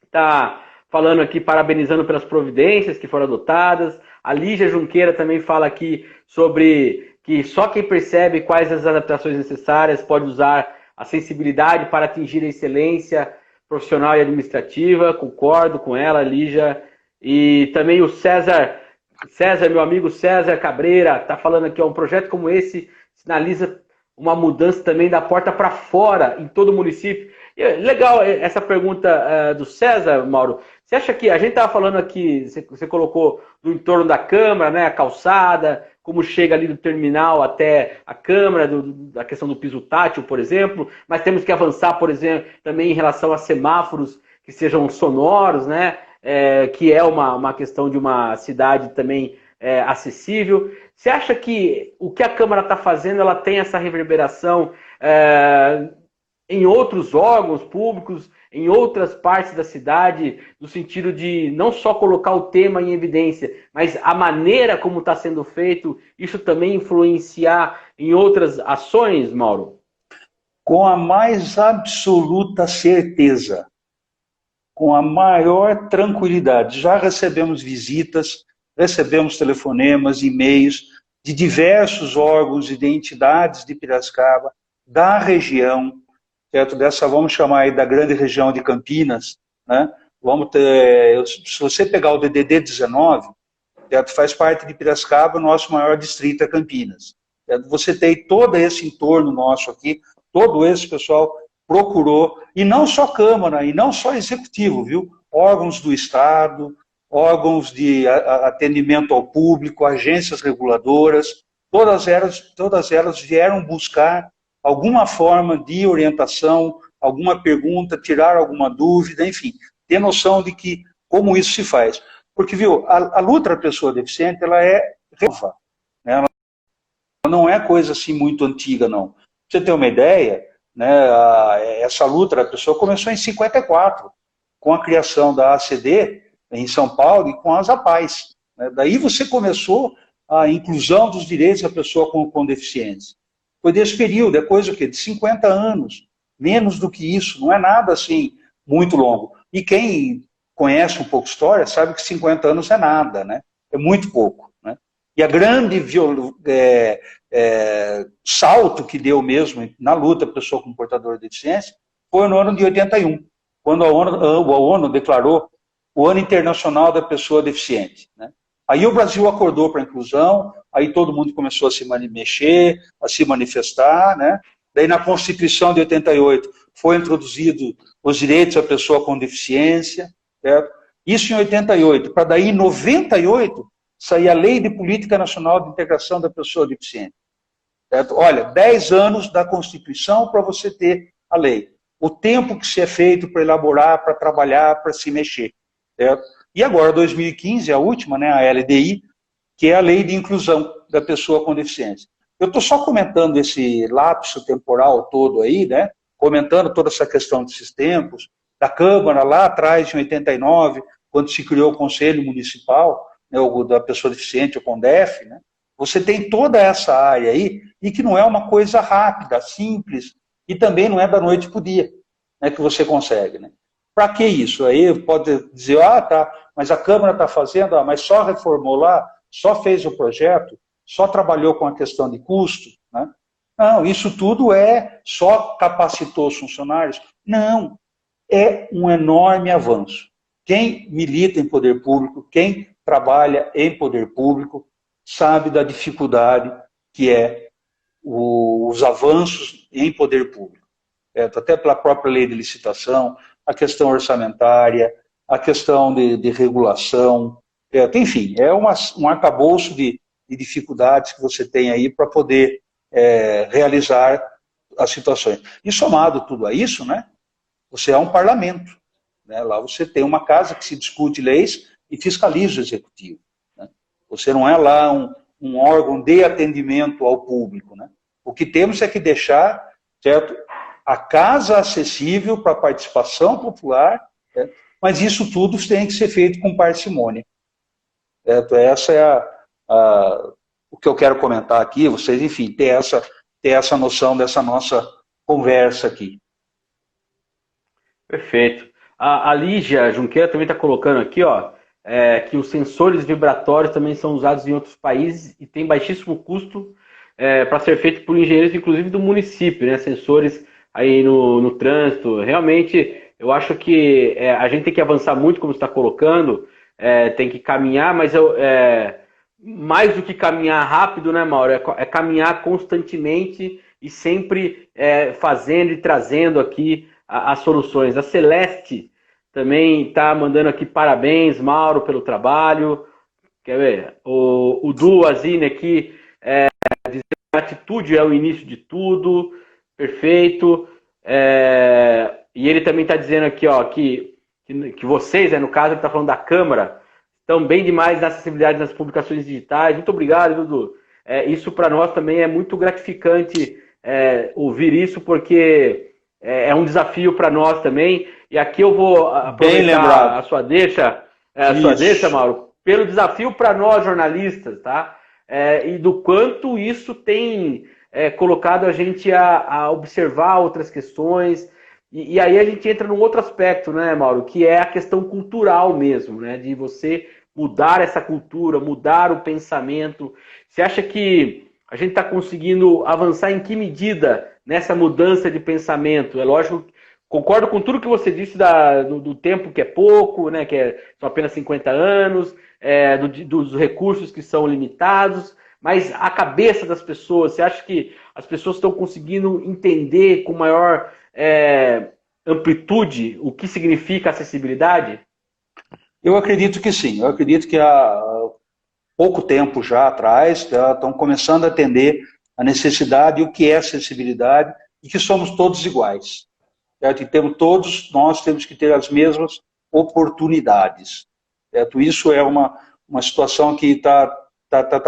está falando aqui, parabenizando pelas providências que foram adotadas. A Lígia Junqueira também fala aqui sobre que só quem percebe quais as adaptações necessárias pode usar a sensibilidade para atingir a excelência profissional e administrativa. Concordo com ela, Lígia. E também o César, meu amigo César Cabreira, está falando aqui, ó, um projeto como esse sinaliza uma mudança também da porta para fora em todo o município. Legal essa pergunta do César, Mauro. Você acha que a gente estava falando aqui, você colocou do entorno da Câmara, né, a calçada, como chega ali do terminal até a Câmara, da questão do piso tátil, por exemplo, mas temos que avançar, por exemplo, também em relação a semáforos que sejam sonoros, né, que é uma questão de uma cidade também acessível. Você acha que o que a Câmara está fazendo, ela tem essa reverberação em outros órgãos públicos, em outras partes da cidade, no sentido de não só colocar o tema em evidência, mas a maneira como está sendo feito, isso também influenciar em outras ações, Mauro? Com a mais absoluta certeza, com a maior tranquilidade. Já recebemos visitas, recebemos telefonemas, e-mails de diversos órgãos e de entidades de Piracicaba, da região, certo? Dessa, vamos chamar aí da grande região de Campinas, né? Vamos ter, se você pegar o DDD-19, certo? Faz parte de Piracicaba, o nosso maior distrito é Campinas. Certo? Você tem todo esse entorno nosso aqui, todo esse pessoal procurou, e não só Câmara, e não só Executivo, viu? Órgãos do Estado, órgãos de atendimento ao público, agências reguladoras, todas elas vieram buscar alguma forma de orientação, alguma pergunta, tirar alguma dúvida, enfim, ter noção de que como isso se faz. Porque, viu, a luta da pessoa deficiente, ela é nova, né? Ela não é coisa assim muito antiga, não. Pra você ter uma ideia, né, essa luta da pessoa começou em 54, com a criação da ACD em São Paulo e com as APAES. Né? Daí você começou a inclusão dos direitos da pessoa com deficiência. Foi desse período, é coisa o quê? De 50 anos, menos do que isso, não é nada assim muito longo. E quem conhece um pouco história sabe que 50 anos é nada, né? É muito pouco. Né? E a grande salto que deu mesmo na luta pessoa com portador de deficiência foi no ano de 81, quando a ONU declarou o Ano Internacional da Pessoa Deficiente. Né? Aí o Brasil acordou para a inclusão, aí todo mundo começou a se mexer, a se manifestar, né? Daí na Constituição de 88 foi introduzido os direitos da pessoa com deficiência, certo? Isso em 88, para daí em 98 sair a Lei de Política Nacional de Integração da Pessoa Deficiente. Certo? Olha, 10 anos da Constituição para você ter a lei. O tempo que se é feito para elaborar, para trabalhar, para se mexer. Certo? E agora, 2015, a última, né, a LDI, que é a Lei de Inclusão da Pessoa com Deficiência. Eu estou só comentando esse lapso temporal todo aí, né, comentando toda essa questão desses tempos, da Câmara lá atrás, em 89, quando se criou o Conselho Municipal, né, da Pessoa Deficiente, o CONDEF, né, você tem toda essa área aí, e que não é uma coisa rápida, simples, e também não é da noite para o dia, né, que você consegue, né. Para que isso? Aí pode dizer, tá, mas a Câmara está fazendo, mas só reformou lá, só fez o projeto, só trabalhou com a questão de custo, né? Não, isso tudo só capacitou os funcionários? Não, é um enorme avanço. Quem milita em poder público, quem trabalha em poder público, sabe da dificuldade que é os avanços em poder público. Até pela própria lei de licitação, a questão orçamentária, a questão de regulação, enfim, é um arcabouço de dificuldades que você tem aí para poder realizar as situações. E somado tudo a isso, né, você é um parlamento. Né, lá você tem uma casa que se discute leis e fiscaliza o executivo. Né, você não é lá um órgão de atendimento ao público. Né, o que temos é que deixar, certo, a casa acessível para a participação popular, certo? Mas isso tudo tem que ser feito com parcimônia. Certo? Essa é o que eu quero comentar aqui, vocês, enfim, ter essa noção dessa nossa conversa aqui. Perfeito. A Lígia Junqueira também está colocando aqui, ó, que os sensores vibratórios também são usados em outros países e tem baixíssimo custo para ser feito por engenheiros, inclusive do município, né? Sensores aí no trânsito. Realmente, eu acho que a gente tem que avançar muito, como você está colocando, tem que caminhar, mas mais do que caminhar rápido, né, Mauro? É caminhar constantemente e sempre fazendo e trazendo aqui as soluções. A Celeste também está mandando aqui parabéns, Mauro, pelo trabalho. Quer ver? O Du Azine aqui diz que a atitude é o início de tudo. Perfeito. E ele também está dizendo aqui, ó, que vocês, no caso, ele está falando da Câmara, estão bem demais na acessibilidade nas publicações digitais. Muito obrigado, Dudu. Isso para nós também é muito gratificante ouvir isso, porque é um desafio para nós também. E aqui eu vou aproveitar a sua deixa, Mauro, pelo desafio para nós jornalistas, tá? E do quanto isso tem colocado a gente a observar outras questões. E aí a gente entra num outro aspecto, né, Mauro, que é a questão cultural mesmo, né? De você mudar essa cultura, mudar o pensamento. Você acha que a gente está conseguindo avançar em que medida nessa mudança de pensamento? É lógico, concordo com tudo que você disse do tempo que é pouco, né, que são apenas 50 anos, dos recursos que são limitados, mas a cabeça das pessoas, você acha que as pessoas estão conseguindo entender com maior amplitude o que significa acessibilidade? Eu acredito que sim. Eu acredito que há pouco tempo já atrás estão começando a entender a necessidade e o que é acessibilidade e que somos todos iguais. Certo? E nós temos que ter as mesmas oportunidades. Certo? Isso é uma situação que está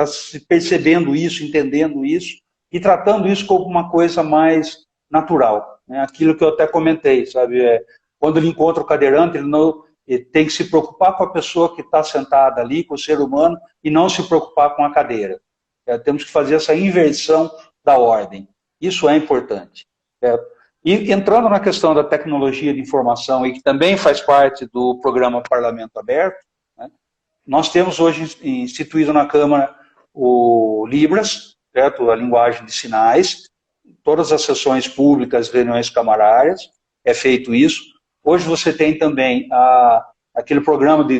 se percebendo isso, entendendo isso e tratando isso como uma coisa mais natural. Né? Aquilo que eu até comentei, sabe? Quando ele encontra o cadeirante, ele tem que se preocupar com a pessoa que está sentada ali, com o ser humano, e não se preocupar com a cadeira. Temos que fazer essa inversão da ordem. Isso é importante. E entrando na questão da tecnologia de informação, e que também faz parte do programa Parlamento Aberto, né, nós temos hoje instituído na Câmara o Libras, certo? A linguagem de sinais, todas as sessões públicas, reuniões camarárias, é feito isso. Hoje você tem também aquele programa da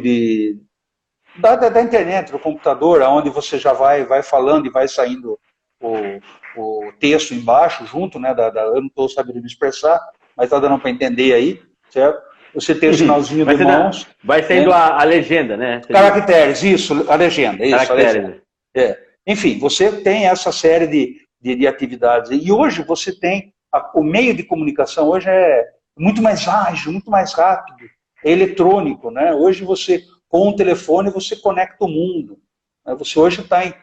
internet, do computador, onde você já vai falando e vai saindo o texto embaixo, junto, né? Eu não estou sabendo me expressar, mas está dando para entender aí, certo? Você tem o sinalzinho de mãos. Vai sendo, né? a legenda, né? Caracteres, isso, a legenda. Isso, a legenda. Enfim, você tem essa série de atividades. E hoje você tem, o meio de comunicação hoje é muito mais ágil, muito mais rápido, é eletrônico, né? Hoje você, com o telefone, você conecta o mundo. Né? Você hoje está em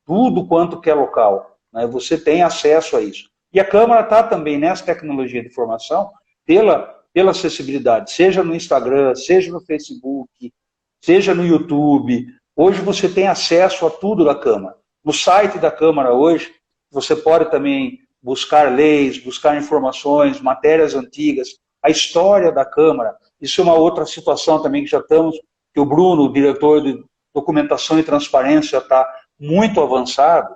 tudo quanto que é local. Né? Você tem acesso a isso. E a Câmara está também nessa tecnologia de informação pela acessibilidade, seja no Instagram, seja no Facebook, seja no YouTube. Hoje você tem acesso a tudo da Câmara. No site da Câmara hoje, você pode também buscar leis, buscar informações, matérias antigas, a história da Câmara. Isso é uma outra situação também que já estamos, que o Bruno, o diretor de documentação e transparência, está muito avançado.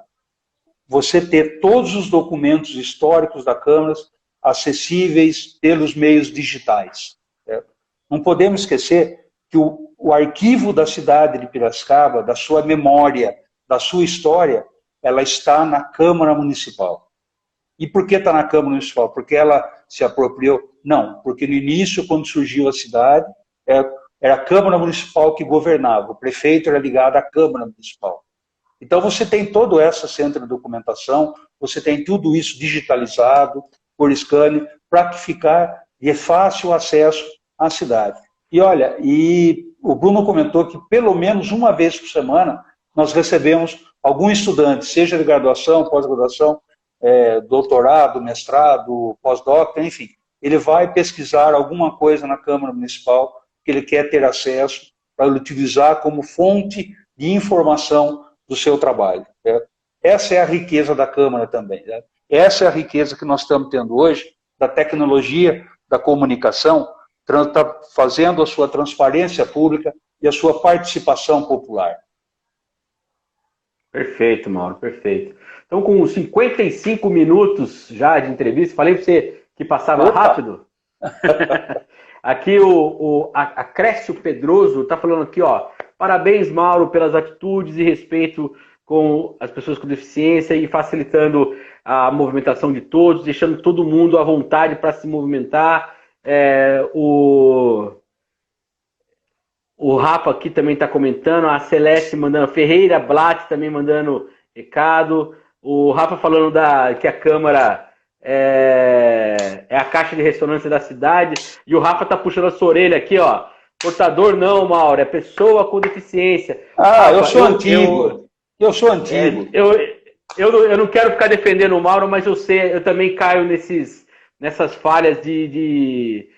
Você ter todos os documentos históricos da Câmara acessíveis pelos meios digitais. Certo? Não podemos esquecer que o arquivo da cidade de Piracicaba, da sua memória, da sua história, ela está na Câmara Municipal. E por que está na Câmara Municipal? Porque ela se apropriou? Não, porque no início, quando surgiu a cidade, era a Câmara Municipal que governava, o prefeito era ligado à Câmara Municipal. Então você tem todo esse centro de documentação, você tem tudo isso digitalizado, por scanner, para que ficar de fácil acesso à cidade. E olha, o Bruno comentou que pelo menos uma vez por semana nós recebemos algum estudante, seja de graduação, pós-graduação, doutorado, mestrado, pós-doc, enfim, ele vai pesquisar alguma coisa na Câmara Municipal que ele quer ter acesso para utilizar como fonte de informação do seu trabalho. Certo? Essa é a riqueza da Câmara também. Certo? Essa é a riqueza que nós estamos tendo hoje, da tecnologia, da comunicação, tá fazendo a sua transparência pública e a sua participação popular. Perfeito, Mauro, perfeito. Então, com 55 minutos já de entrevista, falei para você que passava rápido. Aqui a Crécio Pedroso está falando aqui, ó. Parabéns, Mauro, pelas atitudes e respeito com as pessoas com deficiência e facilitando a movimentação de todos, deixando todo mundo à vontade para se movimentar. O Rafa aqui também está comentando, a Celeste mandando, Ferreira Blatt também mandando recado. O Rafa falando que a Câmara é a caixa de ressonância da cidade. E o Rafa tá puxando a sua orelha aqui, ó. Portador não, Mauro, é pessoa com deficiência. Ah, Rafa, eu sou antigo. Eu sou antigo. Eu não quero ficar defendendo o Mauro, mas eu também caio nessas falhas e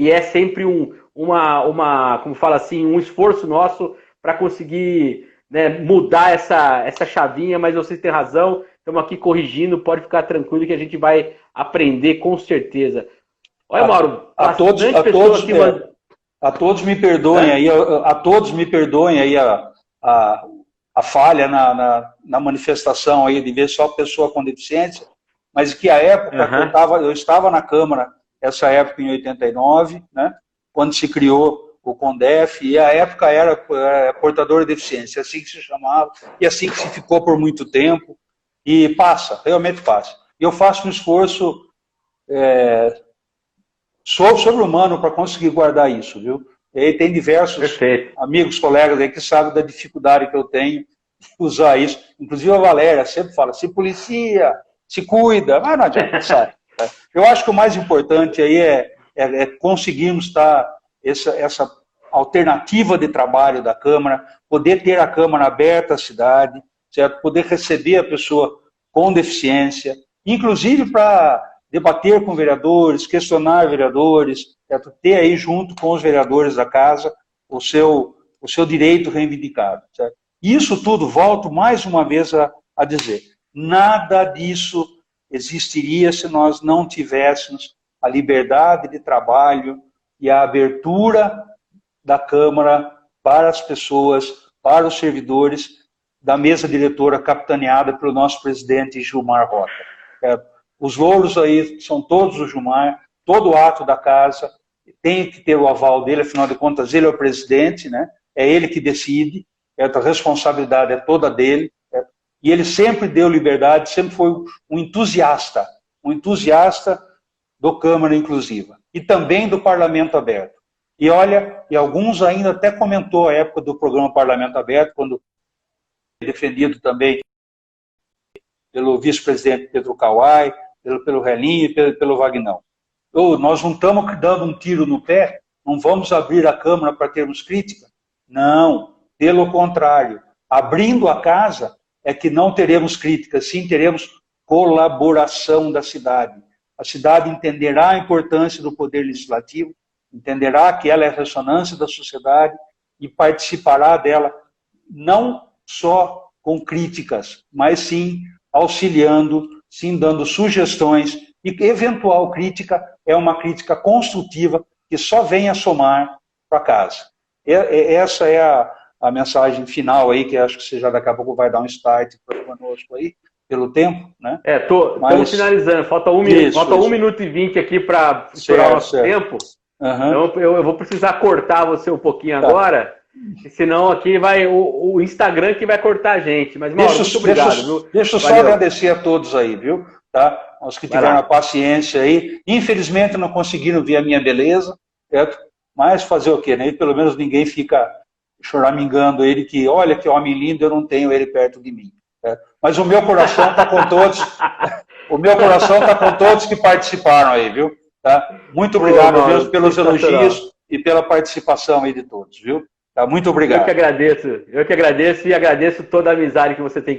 é sempre como fala assim, um esforço nosso para conseguir, né, mudar essa chavinha, mas vocês têm razão. Estamos aqui corrigindo, pode ficar tranquilo que a gente vai aprender com certeza. Olha, Mauro, a todos me perdoem aí, a falha na manifestação aí de ver só pessoa com deficiência, mas que a época eu estava na Câmara, essa época em 89, né, quando se criou o CONDEF, e a época era portador de deficiência, assim que se chamava, e assim que se ficou por muito tempo. E passa, realmente passa. E eu faço um esforço sobre-humano para conseguir guardar isso, viu? E aí tem diversos amigos, colegas aí que sabem da dificuldade que eu tenho de usar isso. Inclusive a Valéria sempre fala, se policia, se cuida, mas não adianta, sabe? Eu acho que o mais importante aí é conseguirmos essa alternativa de trabalho da Câmara, poder ter a Câmara aberta à cidade, certo? Poder receber a pessoa com deficiência, inclusive para debater com vereadores, questionar vereadores, certo? Ter aí junto com os vereadores da casa o seu direito reivindicado. Certo? Isso tudo, volto mais uma vez a dizer, nada disso existiria se nós não tivéssemos a liberdade de trabalho e a abertura da Câmara para as pessoas, para os servidores, da mesa diretora capitaneada pelo nosso presidente Gilmar Rota. Os louros aí são todos do Gilmar, todo o ato da casa tem que ter o aval dele, afinal de contas ele é o presidente, né? É ele que decide, a responsabilidade é toda dele, e ele sempre deu liberdade, sempre foi um entusiasta do Câmara Inclusiva, e também do Parlamento Aberto. E olha, e alguns ainda até comentou a época do programa Parlamento Aberto, quando defendido também pelo vice-presidente Pedro Kawai, pelo Relinho e pelo Vagnão. Nós não estamos dando um tiro no pé, não vamos abrir a Câmara para termos crítica? Não, pelo contrário. Abrindo a casa é que não teremos crítica, sim teremos colaboração da cidade. A cidade entenderá a importância do poder legislativo, entenderá que ela é a ressonância da sociedade e participará dela, não só com críticas, mas sim auxiliando, sim dando sugestões, e eventual crítica é uma crítica construtiva que só vem a somar para casa. Essa é a mensagem final aí, que acho que você já daqui a pouco vai dar um start conosco aí, pelo tempo, né? Estamos finalizando, falta 1 minuto e 20 aqui para estourar o nosso tempo. Então eu vou precisar cortar você um pouquinho agora, senão aqui vai o Instagram que vai cortar a gente. Mas, Mauro, muito obrigado. Deixa eu só agradecer a todos aí, viu? Tá? Os que tiveram a paciência aí. Infelizmente não conseguiram ver a minha beleza, certo? Mas fazer o quê, né? E pelo menos ninguém fica choramingando ele que, olha que homem lindo, eu não tenho ele perto de mim. Certo? Mas o meu coração está com todos, o meu coração está com todos que participaram aí, viu? Tá? Muito obrigado mesmo pelos elogios e pela participação aí de todos, viu? Tá? Muito obrigado. Eu que agradeço e agradeço toda a amizade que você tem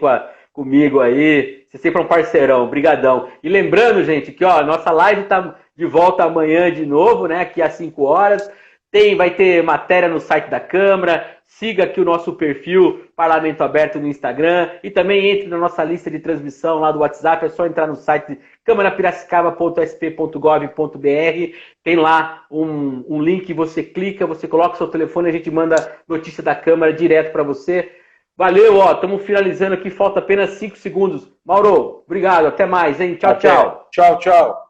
comigo aí. Você sempre é um parceirão, brigadão. E lembrando, gente, que ó, nossa live tá de volta amanhã de novo, né? Aqui às 5 horas. Vai ter matéria no site da Câmara. siga aqui o nosso perfil Parlamento Aberto no Instagram e também entre na nossa lista de transmissão lá do WhatsApp. É só entrar no site câmarapiracicaba.sp.gov.br. Tem lá um link, você clica, você coloca o seu telefone, a gente manda notícia da Câmara direto para você. Valeu, ó, estamos finalizando aqui, falta apenas 5 segundos. Mauro, obrigado, até mais, hein? Tchau, tchau. Tchau, tchau.